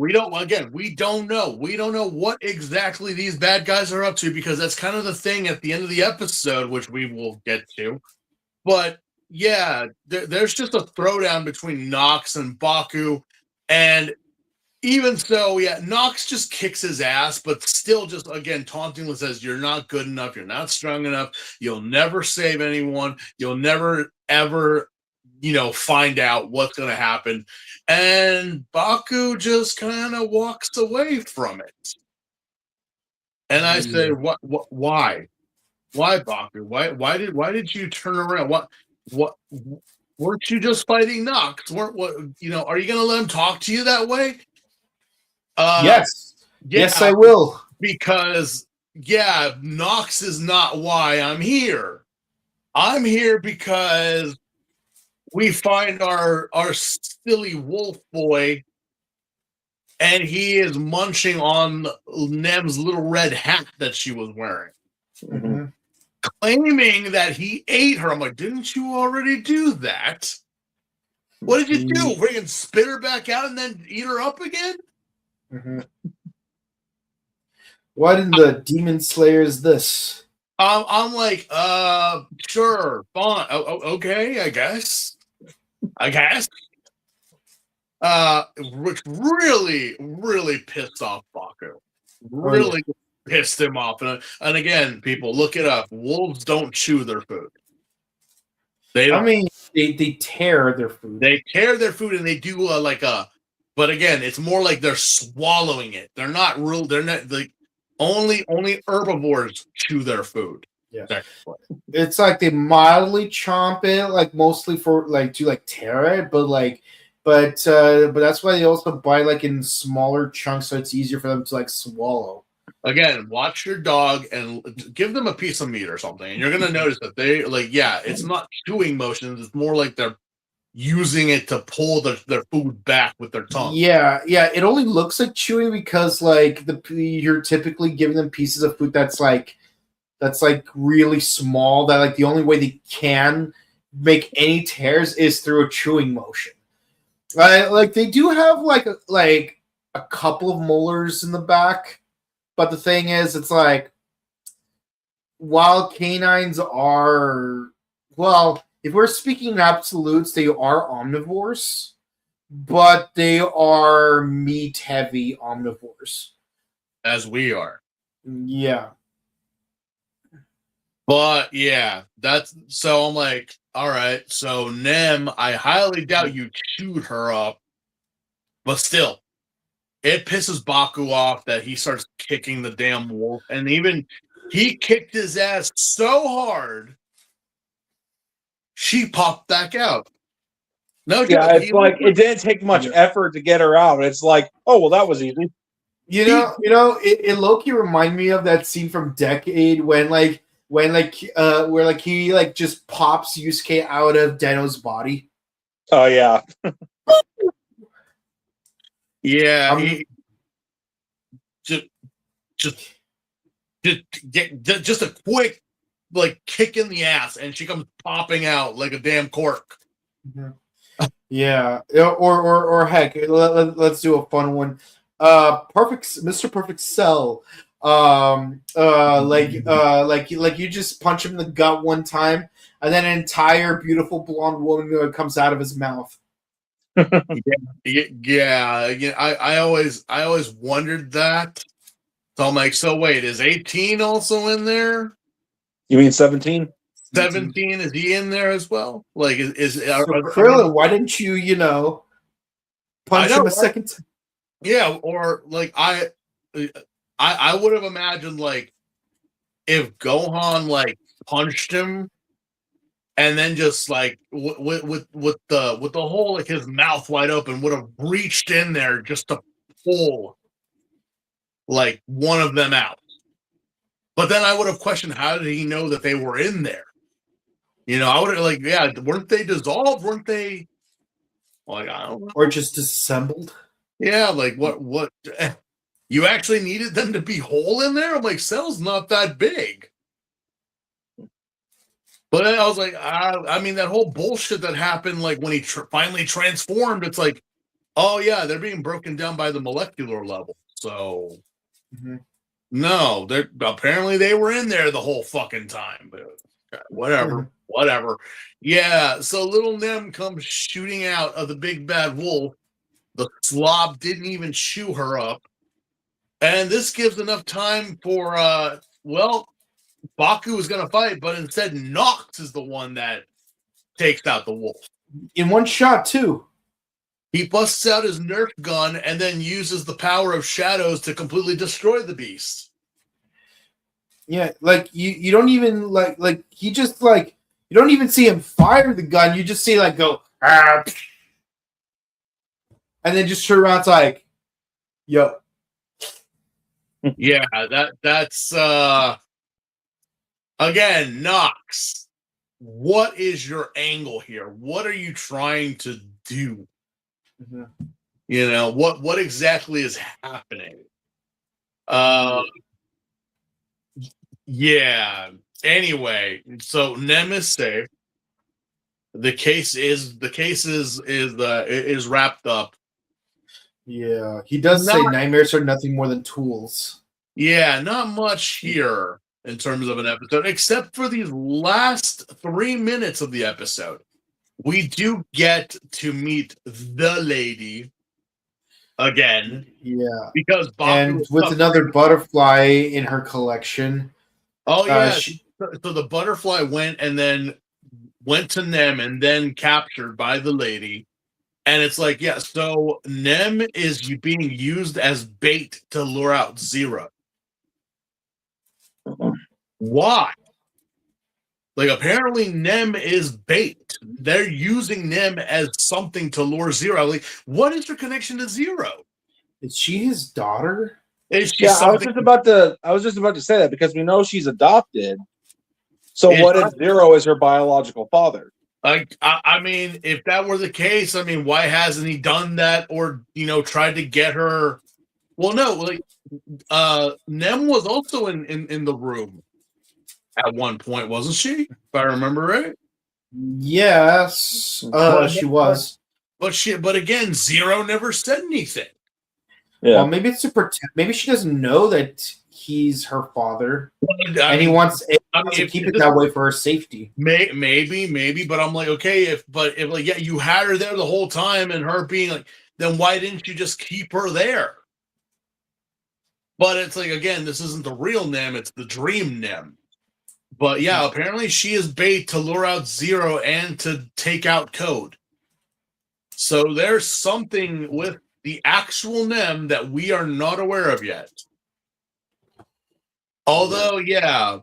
B: We don't know. We don't know what exactly these bad guys are up to, because that's kind of the thing at the end of the episode, which we will get to. But yeah, there's just a throwdown between Nox and Baku, and even so, yeah, Nox just kicks his ass, but still just, again, tauntingly says, you're not good enough, you're not strong enough, you'll never save anyone, you'll never, ever, find out what's going to happen. And Baku just kind of walks away from it. And I say, why? Why, Baku? Why did you turn around? What weren't you just fighting Nox? Are you going to let him talk to you that way?
A: Yes.
B: Yeah,
A: Yes, I will.
B: Because, Nox is not why I'm here. I'm here because we find our silly wolf boy, and he is munching on Nem's little red hat that she was wearing,
A: Mhm.
B: claiming that he ate her. I'm like, didn't you already do that? What did you do? Freaking spit her back out and then eat her up again?
A: Mhm. What in the Demon Slayer is this?
B: I'm like, sure, fine, okay, I guess. Which really, really pissed off Baku. Really pissed him off. And again, people, look it up. Wolves don't chew their food. They don't.
A: I mean, they tear their food.
B: They tear their food, and they do but again, it's more like they're swallowing it. They're not real. They're not like only herbivores chew their food.
A: Yeah.
B: Technically.
A: It's like they mildly chomp it, like mostly for like to like tear it, but that's why they also buy like in smaller chunks, so it's easier for them to like swallow.
B: Again, watch your dog and give them a piece of meat or something, and you're gonna notice that they it's not chewing motions. It's more like they're using it to pull their food back with their tongue.
A: Yeah. It only looks like chewing because like you're typically giving them pieces of food that's like really small. That like the only way they can make any tears is through a chewing motion. Like they do have like a couple of molars in the back, but the thing is, it's like while canines are if we're speaking in absolutes, they are omnivores, but they are meat-heavy omnivores.
B: As we are.
A: Yeah.
B: But yeah, that's so I'm like, all right, so Nem, I highly doubt you chewed her up, but still, it pisses Baku off that he starts kicking the damn wolf, and even he kicked his ass so hard, she popped back out. No,
C: Yeah, it's like it didn't take much effort to get her out. It's like, oh well, that was easy.
A: It low-key remind me of that scene from Decade where he like just pops Yusuke out of Deno's body.
C: Oh yeah.
B: Yeah, just a quick like kick in the ass, and she comes popping out like a damn cork.
A: Yeah, or heck, let's do a fun one. Mr. Perfect Cell. Like you just punch him in the gut one time, and then an entire beautiful blonde woman comes out of his mouth.
B: Yeah. I always wondered that. So I'm like, so wait, is 18 also in there?
C: You mean 17?
B: 17, is he in there as well? Like,
A: Krillin, why didn't you punch him a second time?
B: Yeah, or like I would have imagined like if Gohan like punched him and then just like with the whole like his mouth wide open would have reached in there just to pull like one of them out. But then I would have questioned, how did he know that they were in there? You know, I would have like, yeah, weren't they dissolved? Weren't they like, I don't know.
A: Or just disassembled?
B: Yeah, like what you actually needed them to be whole in there? I'm like, Cell's not that big. But then I was like, I mean, that whole bullshit that happened, like when he finally transformed, it's like, oh yeah, they're being broken down by the molecular level. So no, they're apparently they were in there the whole fucking time. But whatever. Yeah, so little Nem comes shooting out of the big bad wolf. The slob didn't even chew her up. And this gives enough time for Baku is going to fight, but instead Nox is the one that takes out the wolf.
A: In one shot, too.
B: He busts out his Nerf gun and then uses the power of shadows to completely destroy the beast.
A: Yeah, like you don't even like he just like you don't even see him fire the gun. You just see like go and then just turn around. It's like, yo,
B: yeah, that's again, Nox. What is your angle here? What are you trying to do? You know, what exactly is happening? Yeah. Anyway, so Nem is safe. The case is wrapped up.
A: Yeah, he does say nightmares are nothing more than tools.
B: Yeah, not much here in terms of an episode, except for these last 3 minutes of the episode. We do get to meet the lady again.
A: Yeah,
B: because Baku
A: and with another butterfly in her collection.
B: Oh yeah, so the butterfly went to Nem and then captured by the lady. And it's like, yeah, so Nem is being used as bait to lure out Zero. Why? Like, apparently Nem is bait. They're using Nem as something to lure Zero. Like, what is her connection to Zero?
A: Is she his daughter?
B: Is she
C: I was just about to say that because we know she's adopted. So what if Zero is her biological father?
B: I mean, if that were the case, I mean, why hasn't he done that or, tried to get her? Well, no, like, Nem was also in the room at one point, wasn't she? If I remember right.
A: Yes, she was.
B: But again, Zero never said anything.
A: Yeah. Well, maybe it's to protect. Maybe she doesn't know that he's her father, and he wants to keep it that way for her safety.
B: Maybe, but I'm like, okay, if like, yeah, you had her there the whole time, and her being like, then why didn't you just keep her there? But it's like, again, this isn't the real Nem; it's the dream Nem. But yeah, apparently she is bait to lure out Zero and to take out Code. So there's something with the actual Nem that we are not aware of yet. Although, yeah,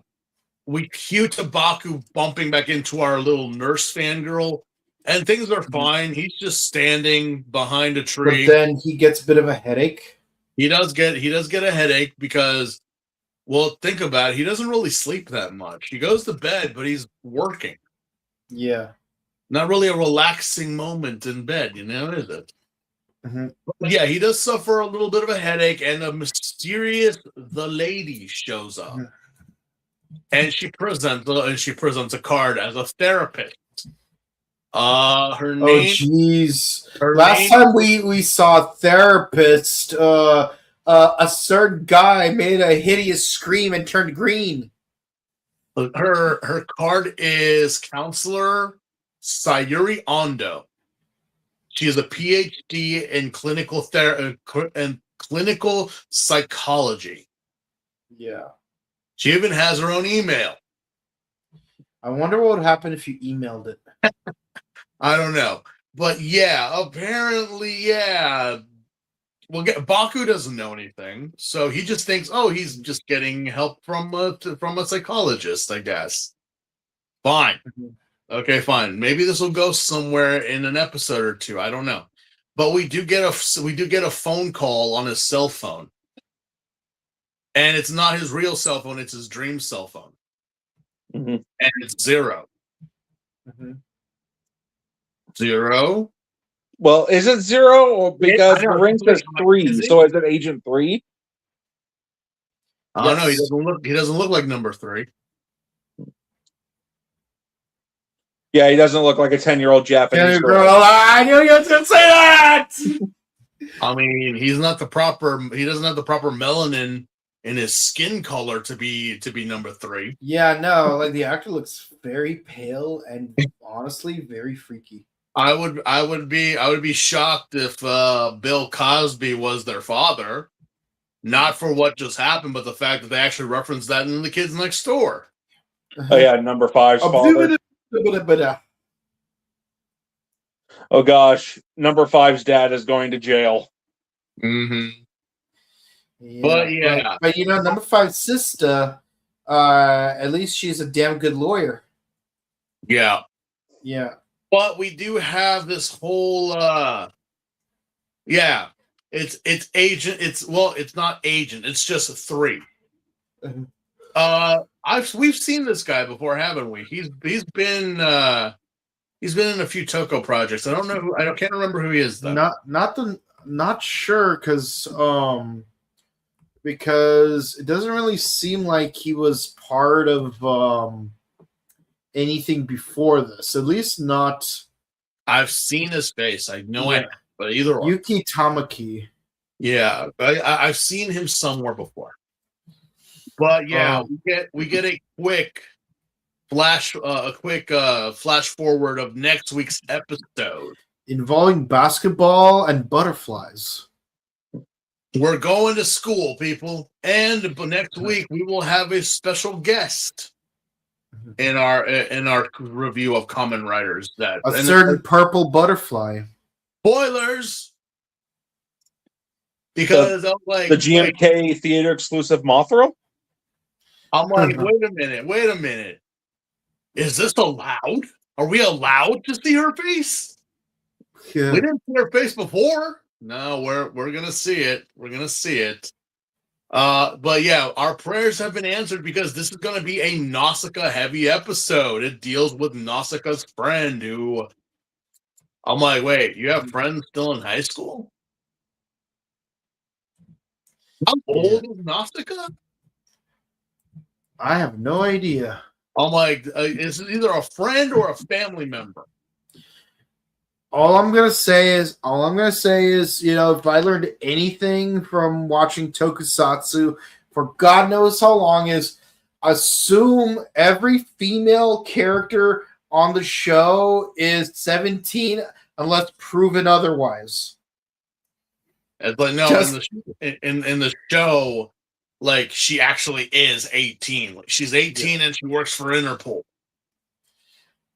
B: we cue to Baku bumping back into our little nurse fangirl, and things are fine. He's just standing behind a tree.
A: But then he gets a bit of a headache.
B: He does get a headache because, well, think about it. He doesn't really sleep that much. He goes to bed, but he's working.
A: Yeah.
B: Not really a relaxing moment in bed, is it? Yeah, he does suffer a little bit of a headache, and a mysterious the lady shows up, and she presents a card as a therapist. Her name.
A: Oh, jeez! Last time we saw a therapist, a certain guy made a hideous scream and turned green.
B: Her card is Counselor Sayuri Ando. She is a PhD in clinical clinical psychology.
A: Yeah.
B: She even has her own email.
A: I wonder what would happen if you emailed it.
B: I don't know. But yeah, apparently, yeah. Well, Baku doesn't know anything. So he just thinks, oh, he's just getting help from a psychologist, I guess. Fine. Okay, fine. Maybe this will go somewhere in an episode or two. I don't know, but we do get a phone call on his cell phone, And it's not his real cell phone, it's his dream cell phone.
C: Mm-hmm.
B: And it's 0.
A: Mm-hmm.
B: 0?
C: Well, is it 0 or because
B: I know,
C: the ring says 3?
B: is it?
C: So is it Agent 3?
B: I don't know. He
A: Yes.
B: doesn't look like number 3.
C: Yeah, he doesn't look like a 10-year-old Japanese girl.
A: I knew you was gonna say that.
B: I mean, he doesn't have the proper melanin in his skin color to be number 3.
A: Yeah, no, like the actor looks very pale and honestly very freaky.
B: I would be shocked if Bill Cosby was their father, not for what just happened, but the fact that they actually referenced that in The Kids Next Door.
C: Oh yeah, number 5's father. Oh gosh, number 5's dad is going to jail.
B: Mm-hmm.
A: Yeah,
B: But yeah,
A: but you know, number 5's sister, at least she's a damn good lawyer.
B: yeah.
A: Yeah.
B: But we do have this whole it's agent, it's not agent, it's just 3. We've seen this guy before, haven't we? He's been in a few Toko projects. I don't know I can't remember who he is though.
A: Not sure because it doesn't really seem like he was part of anything before this. At least not.
B: I've seen his face. I know I have, but either way.
A: Yuki Tamaki.
B: Yeah, I've seen him somewhere before. But yeah, we get a quick flash forward of next week's episode
A: Involving basketball and butterflies.
B: We're going to school, people, and next week we will have a special guest in our review of Kamen Riders.
A: Certain purple butterfly.
B: Spoilers, because I'm like
C: the GMK theater exclusive Mothra.
B: I'm like, wait a minute. Is this allowed? Are we allowed to see her face?
A: Yeah.
B: We didn't see her face before. No, we're gonna see it. We're gonna see it. But yeah, our prayers have been answered because this is gonna be a Nausicaa heavy episode. It deals with Nausicaa's friend who I'm like, wait, you have friends still in high school? How old is Nausicaa?
A: I have no idea.
B: I'm like, is it either a friend or a family member?
A: All I'm gonna say is, you know, if I learned anything from watching Tokusatsu for God knows how long, is assume every female character on the show is 17 unless proven otherwise.
B: It's like, no, in the show, like, she actually is 18. Like, she's 18 and she works for Interpol.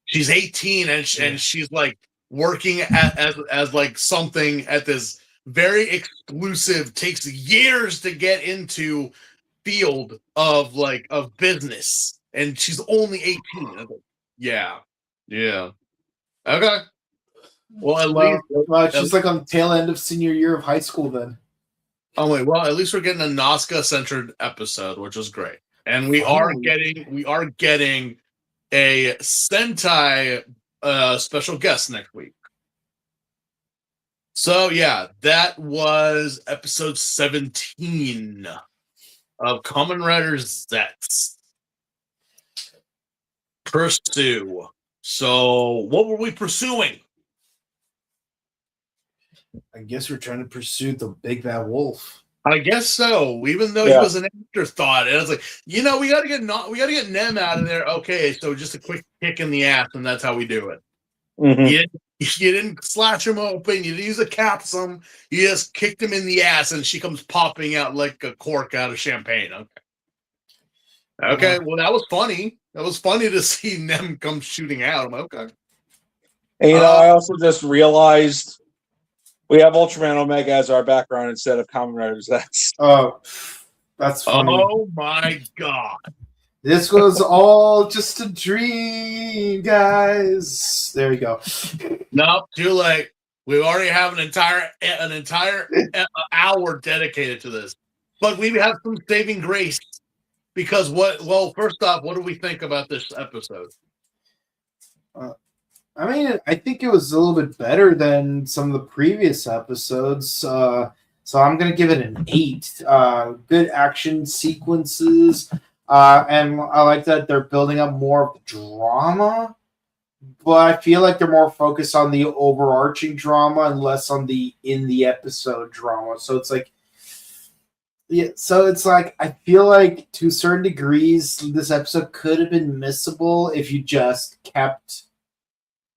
B: She's 18 and she's like working as like something at this very exclusive, takes years to get into field of business, and she's only 18. I'm like, yeah. Okay. Well, at least
A: she's like on the tail end of senior year of high school then.
B: Oh wait, well, at least we're getting a Nazca-centered episode, which is great. And we are getting a Sentai special guest next week. So yeah, that was episode 17 of Kamen Rider Zeztz. Pursue. So what were we pursuing?
A: I guess we're trying to pursue the big bad wolf.
B: I guess so. Even though he was an afterthought, and I was like, you know, we got to get Nem out of there. Okay, so just a quick kick in the ass, and that's how we do it.
C: Mm-hmm.
B: You didn't slash him open. You didn't use a capsum. You just kicked him in the ass, and she comes popping out like a cork out of champagne. Okay. Well, that was funny. That was funny to see Nem come shooting out. I'm like, okay.
C: And you know, I also just realized we have Ultraman Omega as our background instead of Kamen Riders. That's
A: funny.
B: Oh my god.
A: This was all just a dream, guys. There we go.
B: Nope, too late. We already have an entire hour dedicated to this. but we have some saving grace because first off, what do we think about this episode?
A: I mean, I think it was a little bit better than some of the previous episodes. So I'm going to give it an 8. Good action sequences. And I like that they're building up more of the drama. But I feel like they're more focused on the overarching drama and less on the in-the-episode drama. So it's like, yeah, so it's like I feel like to certain degrees this episode could have been missable if you just kept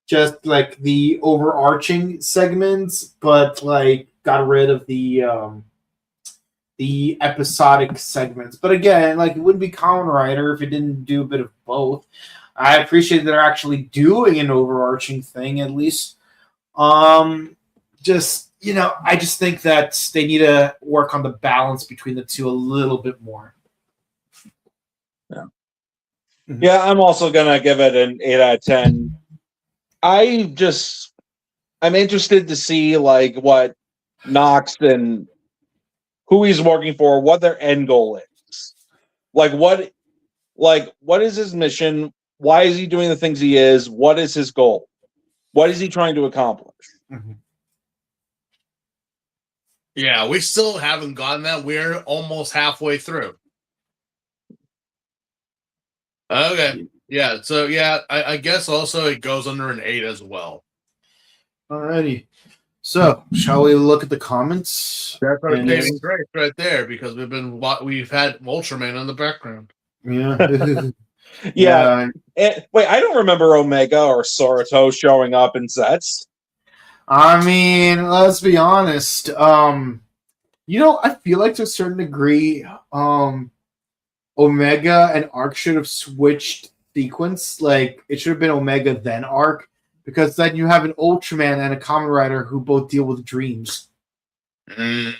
A: just like the overarching segments, but like got rid of the episodic segments. But again, like it wouldn't be Kamen Rider if it didn't do a bit of both. I appreciate that they're actually doing an overarching thing at least. Just I just think that they need to work on the balance between the two a little bit more.
C: Yeah. Mm-hmm. Yeah, I'm also gonna give it an 8 out of 10. I'm interested to see like what Nox and who he's working for, what their end goal is. What is his mission? Why is he doing the things he is? What is his goal? What is he trying to accomplish?
A: Mm-hmm.
B: Yeah, we still haven't gotten that. We're almost halfway through. Okay. Yeah, so yeah, I guess also it goes under an 8 as well.
A: Alrighty. So, shall we look at the comments?
B: That's our saving grace right there because we've had Ultraman in the background.
A: Yeah.
C: Yeah. Wait, I don't remember Omega or Soroto showing up in Zeztz.
A: I mean, let's be honest. I feel like to a certain degree, Omega and Arc should have switched sequence. Like, it should have been Omega then Arc, because then you have an Ultraman and a Kamen Rider who both deal with dreams.
B: I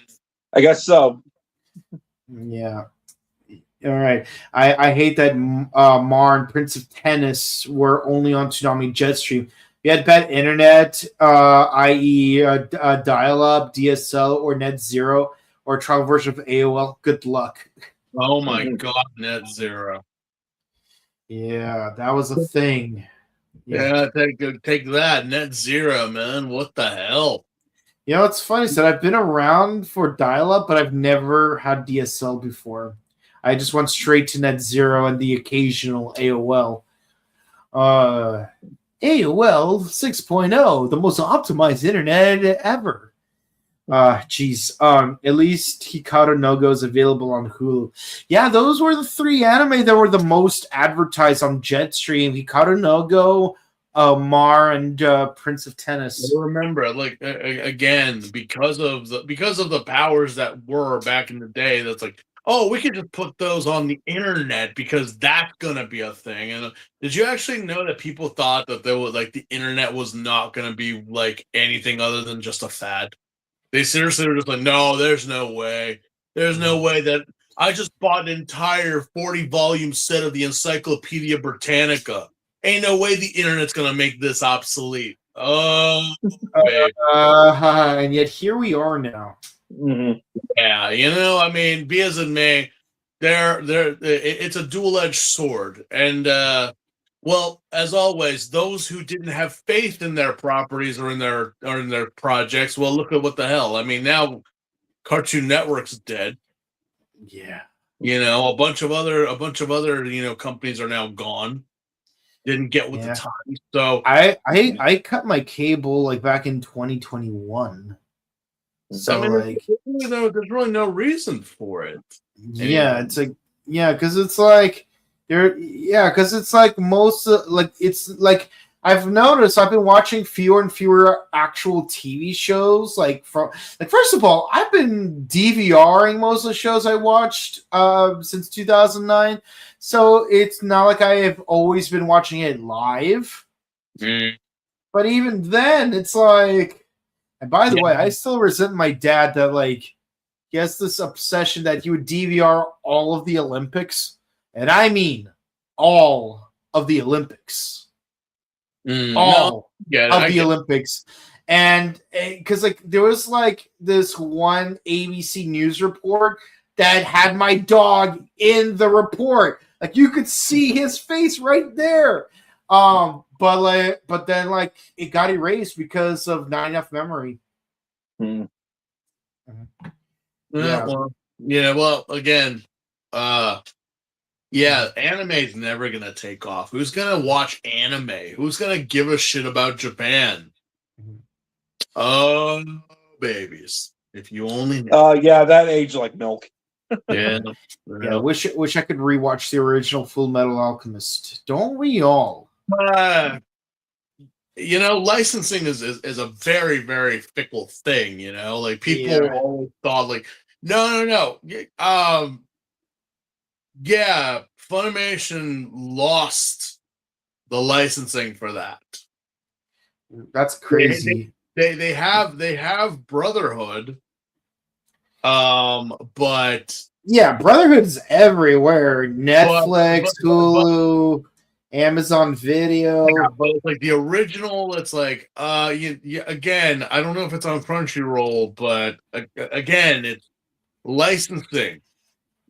C: guess so.
A: Yeah. All right. I hate that Mar and Prince of Tennis were only on Tsunami Jetstream. You had bad internet, i.e. dial-up, DSL, or Net Zero, or a trial version of AOL. Good luck.
B: Oh my God, Net Zero.
A: Yeah, that was a thing.
B: Yeah, take that, Net Zero, man. What the hell?
A: It's funny is that I've been around for dial-up, but I've never had DSL before. I just went straight to Net Zero and the occasional AOL. AOL 6.0, the most optimized internet ever. At least Hikaru no Go is available on Hulu. Yeah, those were the 3 anime that were the most advertised on Jetstream. Hikaru no Go, Mar, and Prince of Tennis.
B: Remember, like again, because of the powers that were back in the day, that's like, oh, we could just put those on the internet because that's gonna be a thing. And did you actually know that people thought that the internet was not gonna be like anything other than just a fad? They seriously were just like, no, there's no way. There's no way that I just bought an entire 40-volume set of the Encyclopedia Britannica. Ain't no way the internet's gonna make this obsolete. Oh,
A: and yet here we are now.
C: Mm-hmm.
B: Yeah, I mean, be as it may, it's a dual-edged sword, and well, as always, those who didn't have faith in their properties or in their projects, well, look at what the hell. I mean, now Cartoon Network's dead.
A: Yeah,
B: a bunch of other companies are now gone. Didn't get with the time, so
A: I cut my cable like back in 2021. So
B: I mean, there's really no reason for it.
A: Yeah, it's like because it's like because it's like most it's like I've noticed I've been watching fewer and fewer actual TV shows. First of all, I've been DVRing most of the shows I watched since 2009, so it's not like I have always been watching it live. But even then, it's like. And by the way, I still resent my dad that he has this obsession that he would DVR all of the Olympics, and I mean all of the Olympics, of the Olympics, and because there was this one ABC News report that had my dog in the report. Like you could see his face right there. But then like it got erased because of not enough memory.
C: Hmm.
B: Well, again, anime's never gonna take off. Who's gonna watch anime? Who's gonna give a shit about Japan? Oh, babies! If you only knew.
C: Yeah, that aged like milk.
A: Yeah, wish I could rewatch the original Full Metal Alchemist. Don't we all?
B: Licensing is a very, very fickle thing. Like people always thought, like, no. Yeah, Funimation lost the licensing for that.
A: That's crazy.
B: They have Brotherhood, but
A: yeah, Brotherhood's everywhere. Netflix, Hulu, Amazon Video.
B: Yeah, but it's like the original. It's like again, I don't know if it's on Crunchyroll, but again, it's licensing.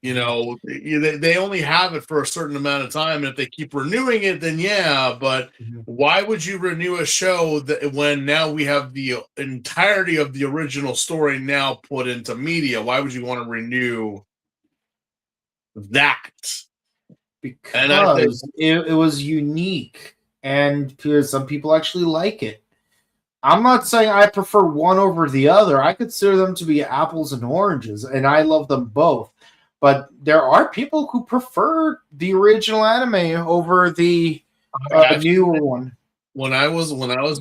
B: They only have it for a certain amount of time, and if they keep renewing it, then yeah. But why would you renew a show when now we have the entirety of the original story now put into media? Why would you want to renew that?
A: Because it was unique, and because some people actually like it. I'm not saying I prefer one over the other. I consider them to be apples and oranges, and I love them both. But there are people who prefer the original anime over the newer one.
B: When I was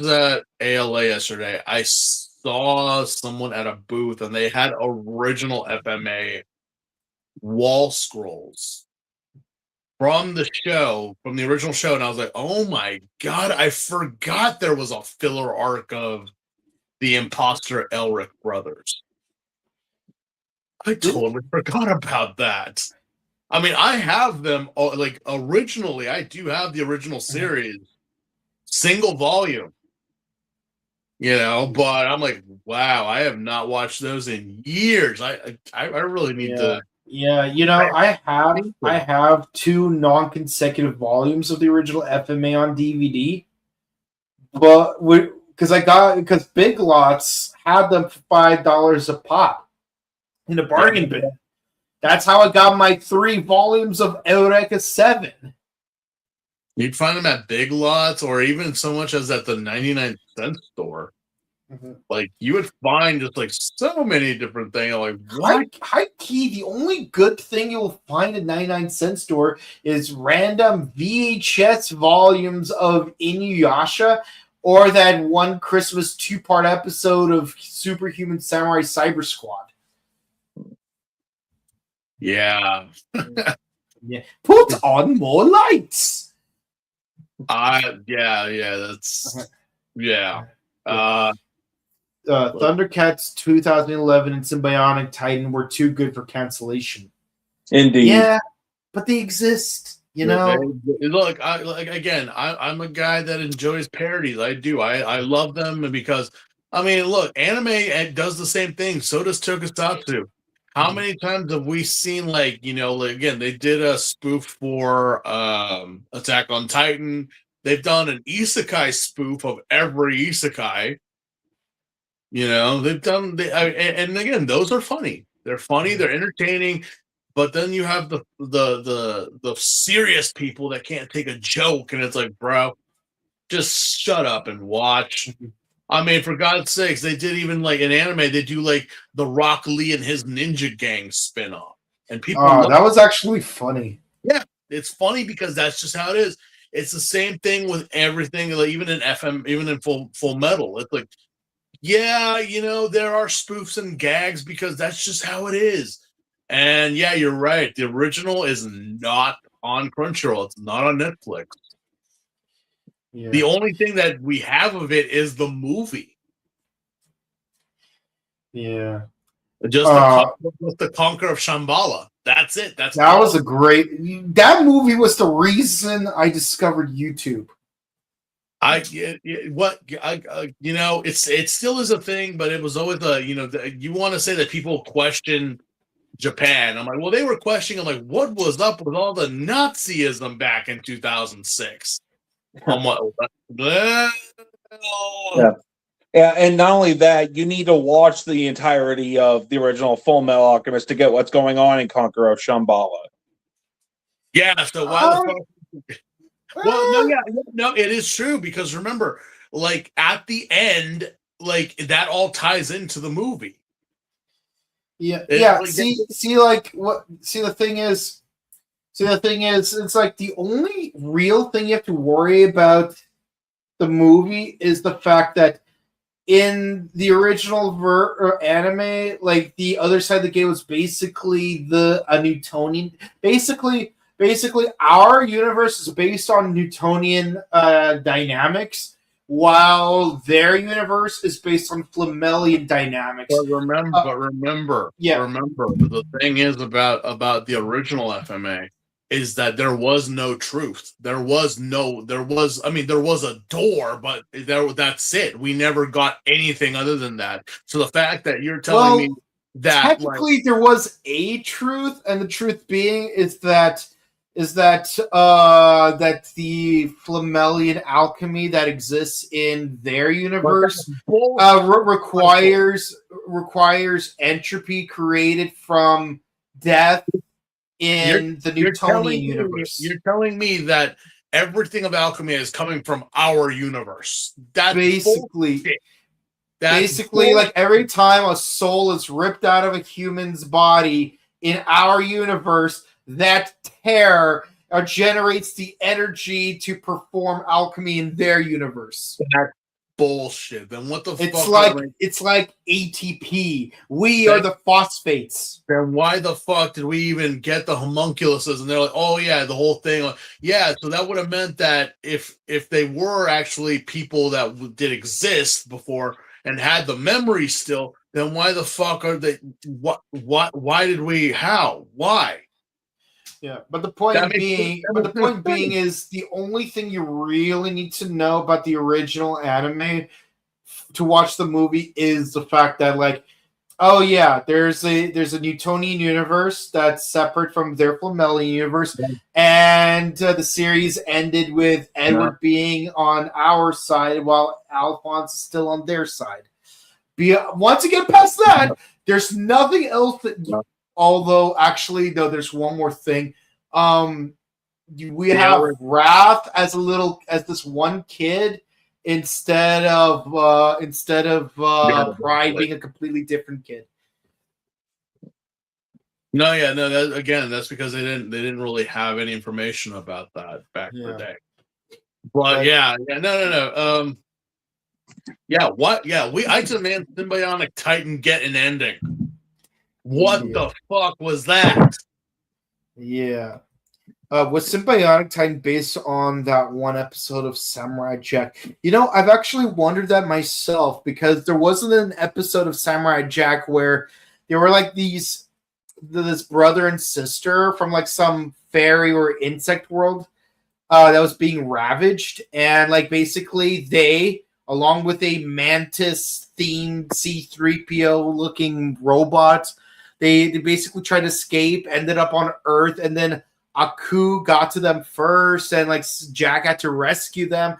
B: at ALA yesterday, I saw someone at a booth, and they had original FMA wall scrolls from the original show, and I was like, oh my god, I forgot there was a filler arc of the imposter Elric brothers. I totally forgot about that. I mean, I have them, like, originally, I do have the original series, single volume, but I'm like, wow, I have not watched those in years. I really need to.
A: Yeah, I have 2 non-consecutive volumes of the original FMA on DVD, but because Big Lots had them for $5 a pop in a bargain bin. That's how I got my 3 volumes of Eureka 7.
B: You'd find them at Big Lots, or even so much as at the 99-cent store. Like, you would find just like so many different things. Like, what?
A: High key, the only good thing you'll find at 99-cent store is random VHS volumes of Inuyasha, or that one Christmas 2-part episode of Superhuman Samurai Cyber Squad.
B: Yeah.
A: Yeah. Put on more lights.
B: That's
A: Thundercats 2011 and Symbionic Titan were too good for cancellation.
C: Indeed.
A: Yeah, but they exist,
B: Look, I'm a guy that enjoys parodies. I do. I love them because, I mean, look, anime does the same thing. So does Tokusatsu. How many times have we seen, again, they did a spoof for Attack on Titan. They've done an isekai spoof of every isekai. They've done, and again, those are funny. They're funny. They're entertaining. But then you have the serious people that can't take a joke, and it's like, bro, just shut up and watch. I mean, for God's sakes, they did even like in anime, they do like the Rock Lee and his Ninja Gang spinoff, and people.
A: That was actually funny.
B: Yeah, it's funny because that's just how it is. It's the same thing with everything, like even in FM, even in Full Metal. It's like, yeah, there are spoofs and gags because that's just how it is. And yeah, you're right. The original is not on Crunchyroll. It's not on Netflix. Yeah. The only thing that we have of it is the movie.
A: Yeah.
B: Just the Conquer of Shambhala. That's it. That
A: was a great. That movie was the reason I discovered YouTube.
B: It still is a thing, but it was always you want to say that people question Japan. I'm like, well, they were questioning, like, what was up with all the Nazism back in 2006? I'm like, well,
C: Yeah. Yeah, and not only that, you need to watch the entirety of the original Full Metal Alchemist to get what's going on in Conqueror of Shambhala.
B: yeah. So why the fuck? Well, no, yeah, no, it is true because remember, like at the end, like that all ties into the movie.
A: Yeah,
B: It-
A: yeah.
B: like,
A: See, like what? See, the thing is, it's like the only real thing you have to worry about the movie is the fact that in the original anime, like the other side of the game was basically a Newtonian. Basically, our universe is based on Newtonian dynamics, while their universe is based on Flamelian dynamics.
B: But remember,
A: yeah.
B: remember, the thing is about the original FMA is that there was no truth. There was a door, but that's it. We never got anything other than that. So the fact that you're telling me that
A: technically there was a truth, and the truth being is that that the Flamelian alchemy that exists in their universe requires entropy created from death in the Newtonian universe.
B: You're telling me that everything of alchemy is coming from our universe. That's
A: basically
B: bullshit.
A: Basically, like every time a soul is ripped out of a human's body in our universe, that tear generates the energy to perform alchemy in their universe.
B: That's bullshit. Then what the
A: fuck? It's like ATP. We are the phosphates.
B: Then why the fuck did we even get the homunculuses? And they're like, oh yeah, the whole thing. Yeah, so that would have meant that if they were actually people that did exist before and had the memory still, then why the fuck are they? Why did we? How? Why?
A: Yeah, but the point being is the only thing you really need to know about the original anime to watch the movie is the fact that, like, oh yeah, there's a Newtonian universe that's separate from their Flamelian universe, and the series ended with Edward being on our side while Alphonse is still on their side. Once you get past that, there's nothing else that. Although, actually, no, there's one more thing. We have Wrath as this one kid instead of Pride being a completely different kid.
B: That's because they didn't really have any information about that back in the day. But I demand Symbiotic Titan get an ending. What the fuck was that?
A: Yeah. Was Symbiotic Titan based on that one episode of Samurai Jack? You know, I've actually wondered that myself because there wasn't an episode of Samurai Jack where they were like this brother and sister from like some fairy or insect world that was being ravaged, and like basically they, along with a mantis themed C-3PO looking robot, they basically tried to escape, ended up on Earth, and then Aku got to them first, and like Jack had to rescue them.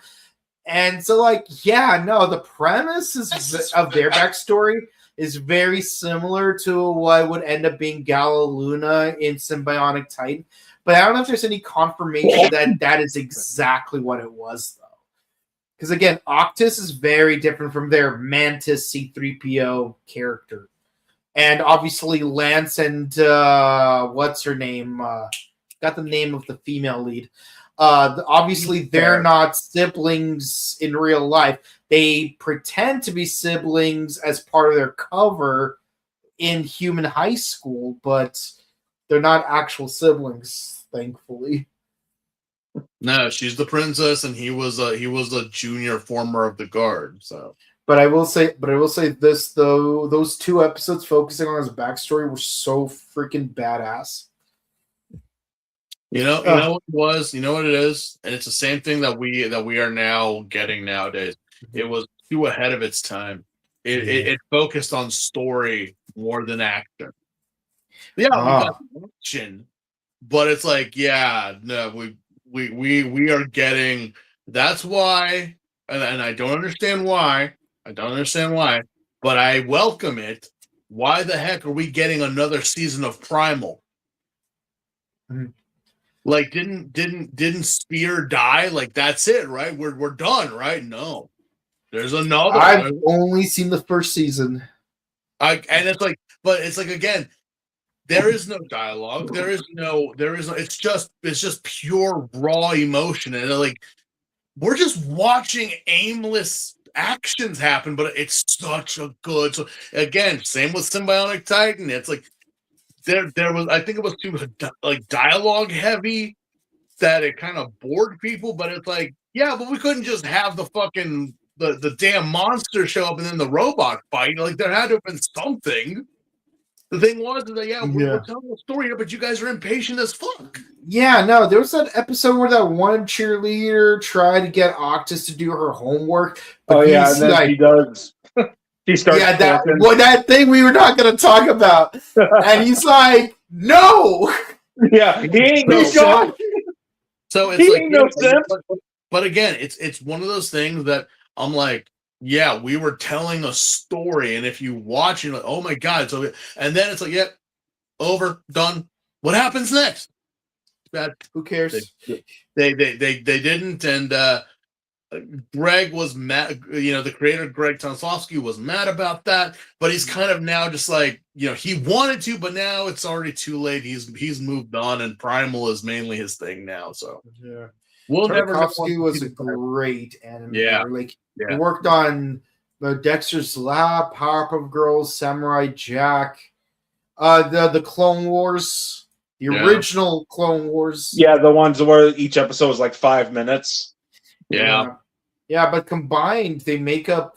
A: And so, like, the premise of their backstory is very similar to what would end up being Galiluna in Symbiotic Titan. But I don't know if there's any confirmation that is exactly what it was, though. Because again, Octus is very different from their Mantis C-3PO character. And obviously Lance and what's her name? Got the name of the female lead. Obviously they're not siblings in real life. They pretend to be siblings as part of their cover in Human High School, but they're not actual siblings, thankfully.
B: No, she's the princess, and he was a junior former of the guard. So.
A: But I will say this though: those two episodes focusing on his backstory were so freaking badass.
B: You know what it was. You know what it is, and it's the same thing that we are now getting nowadays. It was too ahead of its time. It focused on story more than action. Yeah, we got action, but it's like, yeah, no, we are getting. That's why, and I don't understand why. I don't understand why, but I welcome it. Why the heck are we getting another season of Primal?
A: Mhm.
B: Like, didn't Spear die? Like, that's it, right? We're done, right? No, there's another.
A: I've only seen the first season.
B: And it's like, but it's like again. There is no dialogue. There is no. It's just pure raw emotion, and like we're just watching aimless actions happen. But it's such a good. So again, same with Symbiotic Titan. It's like there was. I think it was too like dialogue heavy that it kind of bored people. But it's like, yeah, but we couldn't just have the fucking the damn monster show up and then the robot fight. Like there had to have been something. The thing was that we're telling a story here, but you guys are impatient as fuck.
A: Yeah, no, there was that episode where that one cheerleader tried to get Octus to do her homework. But
C: and then he does. He starts.
A: Yeah, that thing we were not going to talk about, and he's like, "No."
C: Yeah, he ain't no
A: sense.
B: So it's
C: he
B: like
C: ain't no sense.
B: But again, it's one of those things that I'm like. Yeah, we were telling a story, and if you watch it, like, oh my god! So, and then it's like, yep, over, done. What happens next? Bad.
A: Who cares?
B: They didn't, and Greg was mad. The creator Greg Tonslowski was mad about that, but he's kind of now just like, he wanted to, but now it's already too late. He's moved on, and Primal is mainly his thing now. So
A: yeah,
B: we'll never.
A: Tarkovsky was a great animator.
B: Yeah.
A: He worked on the Dexter's Lab, Powerpuff Girls, Samurai Jack, the Clone Wars, the original Clone Wars.
C: Yeah, the ones where each episode was like 5 minutes.
B: Yeah,
A: but combined they make up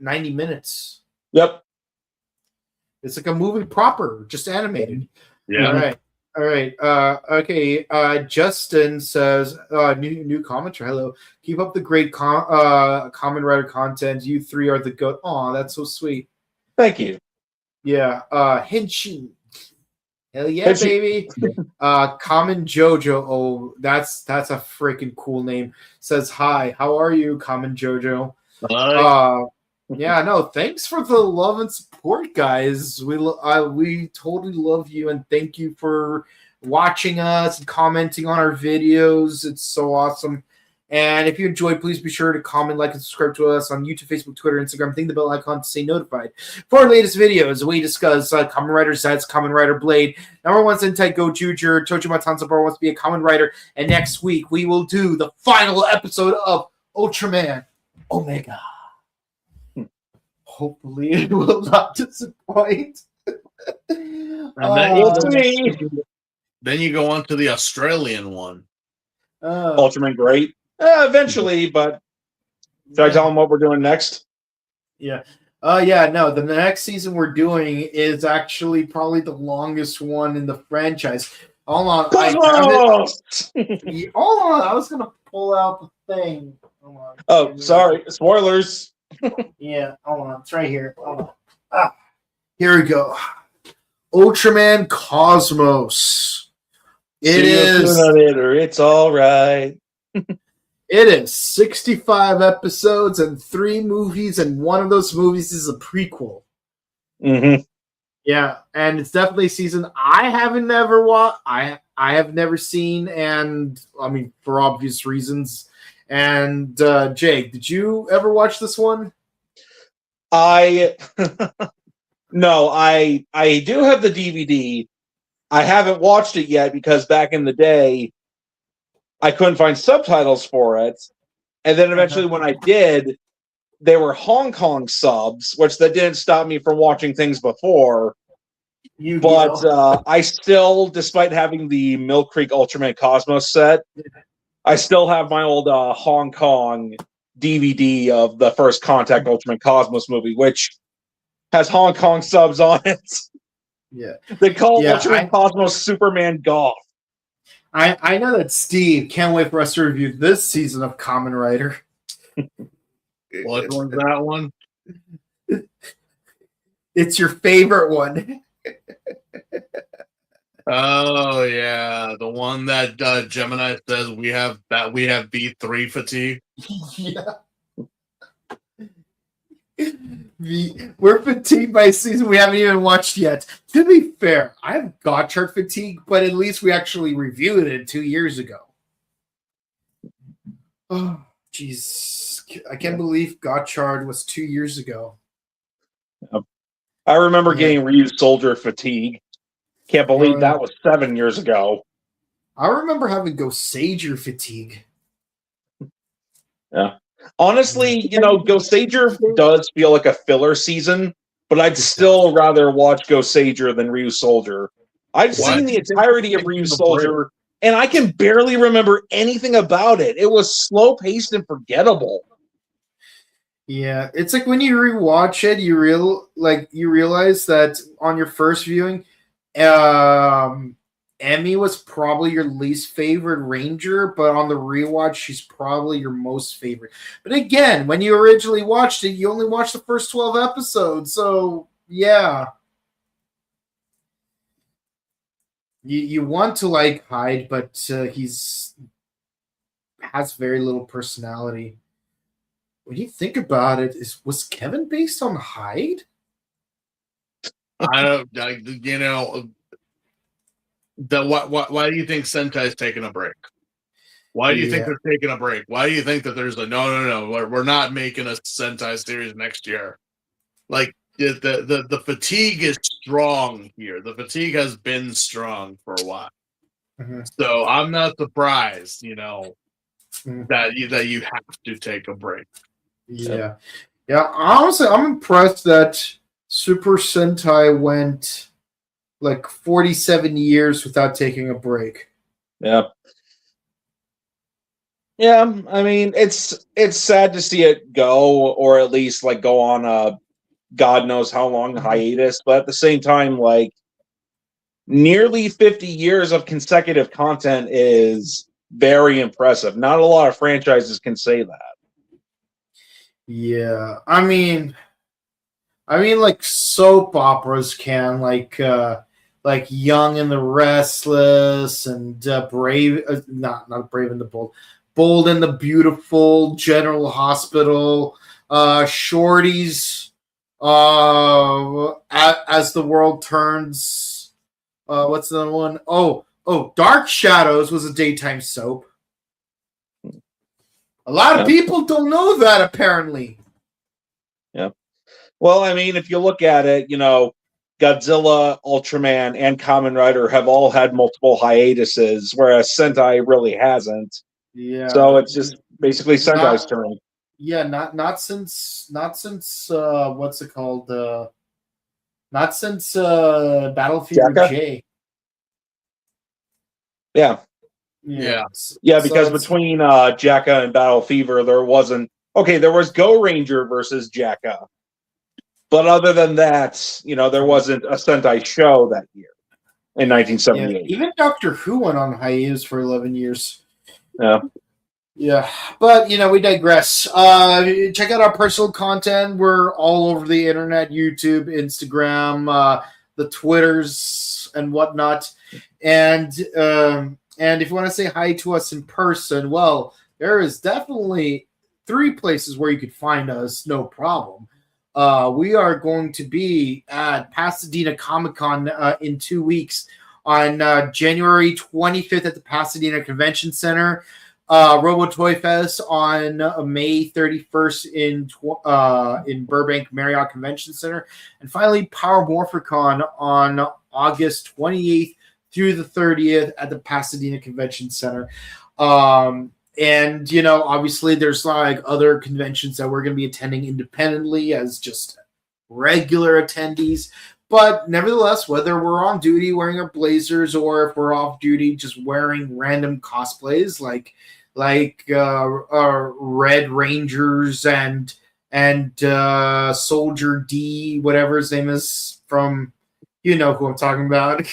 A: 90 minutes.
C: Yep,
A: it's like a movie proper, just animated.
B: Yeah.
A: All right. Okay. Justin says, new commenter. Hello. Keep up the great Kamen Rider content. You three are the goat. Aw, that's so sweet.
C: Thank you.
A: Yeah. Henshin. Hell yeah, baby. Kamen Jojo. Oh, that's a freaking cool name. Says, hi. How are you, Kamen Jojo?
B: Hi.
A: Yeah, no, thanks for the love and support, guys. We totally love you, and thank you for watching us and commenting on our videos. It's so awesome. And if you enjoyed, please be sure to comment, like, and subscribe to us on YouTube, Facebook, Twitter, Instagram. Ding the bell icon to stay notified for our latest videos. We discuss Kamen Rider Zeztz, Kamen Rider Blade, #1 Sentai Go Juger, Tojima Tansabara wants to be a Kamen Rider, and next week we will do the final episode of Ultraman Omega. Hopefully it will not disappoint.
C: We'll see.
B: Then you go on to the Australian one.
C: Ultraman Great. Eventually, but should I tell them what we're doing next?
A: Yeah. No, the next season we're doing is actually probably the longest one in the franchise. Hold on. Hold on. I was going to pull out the thing. Hold on.
C: Oh, sorry. Spoilers.
A: Yeah, hold on. It's right here. Hold on. Here we go. Ultraman Cosmos.
C: It's all right.
A: It is 65 episodes and 3 movies, and one of those movies is a prequel.
C: Mm-hmm.
A: Yeah, and it's definitely a season I haven't never watched. I have never seen, and I mean for obvious reasons. And Jake, did you ever watch this one?
C: No, I do have the DVD. I haven't watched it yet because back in the day, I couldn't find subtitles for it. And then eventually when I did, they were Hong Kong subs, which that didn't stop me from watching things before. I still, despite having the Mill Creek Ultraman Cosmos set, I still have my old Hong Kong DVD of the first Contact Ultraman Cosmos movie, which has Hong Kong subs on it.
A: Yeah.
C: They call Ultraman Cosmos Superman Golf.
A: I know that Steve can't wait for us to review this season of Kamen Rider.
B: What one's that one?
A: It's your favorite one.
B: Oh yeah, the one that Gemini says we have B3 fatigue.
A: Yeah. We're fatigued by a season we haven't even watched yet. To be fair, I have Gotchard fatigue, but at least we actually reviewed it 2 years ago. Oh, jeez. I can't believe Gotchard was 2 years ago.
C: I remember getting Ryu Soldier fatigue. Can't believe that was 7 years ago.
A: I remember having Gosager fatigue.
C: Yeah. Honestly, Gosager does feel like a filler season, but I'd still rather watch Gosager than Ryu Soldier. I've seen the entirety of Ryu Soldier, and I can barely remember anything about it. It was slow-paced and forgettable.
A: Yeah, it's like when you rewatch it, you realize that on your first viewing, Emmy was probably your least favorite Ranger, but on the rewatch, she's probably your most favorite. But again, when you originally watched it, you only watched the first 12 episodes, so yeah. You want to like Hyde, but he's has very little personality. When you think about it, was Kevin based on Hyde?
B: Why do you think Sentai's taking a break? Why do you think they're taking a break? Why do you think that there's no, we're not making a Sentai series next year? Like the fatigue is strong here. The fatigue has been strong for a while.
A: Mm-hmm.
B: So I'm not surprised, that you have to take a break.
A: Yeah. Yeah, honestly, I'm impressed that Super Sentai went like 47 years without taking a break.
C: Yeah. Yeah, I mean, it's sad to see it go, or at least like go on a God knows how long hiatus, but at the same time, like nearly 50 years of consecutive content is very impressive. Not a lot of franchises can say that.
A: Yeah, I mean, like soap operas can, like Young and the Restless and Brave, not Brave and the Bold, Bold and the Beautiful, General Hospital, Shorties, As the World Turns. What's the other one? Oh, Dark Shadows was a daytime soap. A lot of people don't know that, apparently.
C: Yeah. Well, I mean, if you look at it, Godzilla, Ultraman, and Kamen Rider have all had multiple hiatuses, whereas Sentai really hasn't.
A: Yeah.
C: So it's just basically Sentai's turn.
A: Yeah, not since what's it called? Not since Battle Fever
C: Jacka?
A: J.
C: Yeah.
A: Yeah,
C: because between Jacka and Battle Fever, there was Go Ranger versus Jacka. But other than that, there wasn't a Sentai show that year in 1978.
A: Yeah, even Doctor Who went on hiatus for 11 years.
C: Yeah.
A: Yeah, but, we digress. Check out our personal content. We're all over the internet, YouTube, Instagram, the Twitters, and whatnot. And if you want to say hi to us in person, well, there is definitely 3 places where you could find us, no problem. We are going to be at Pasadena Comic-Con in 2 weeks on January 25th at the Pasadena Convention Center. Robo Toy Fest on May 31st in Burbank Marriott Convention Center. And finally, Power Morphicon on August 28th through the 30th at the Pasadena Convention Center. And, obviously there's like other conventions that we're going to be attending independently as just regular attendees. But nevertheless, whether we're on duty wearing our blazers or if we're off duty just wearing random cosplays like Red Rangers and Soldier D, whatever his name is from, who I'm talking about.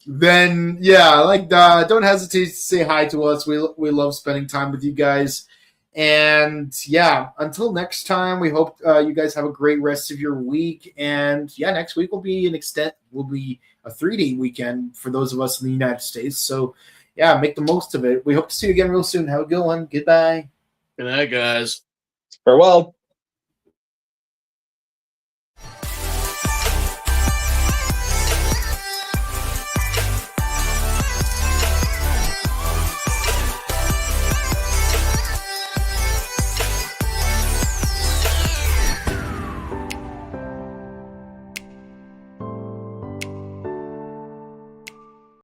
A: Then don't hesitate to say hi to us. We love spending time with you guys. And yeah, until next time, we hope you guys have a great rest of your week. And yeah, next week will be a 3-day weekend for those of us in the United States. So yeah, make the most of it. We hope to see you again real soon. Have a good one. Goodbye.
B: Good night, guys.
C: Farewell.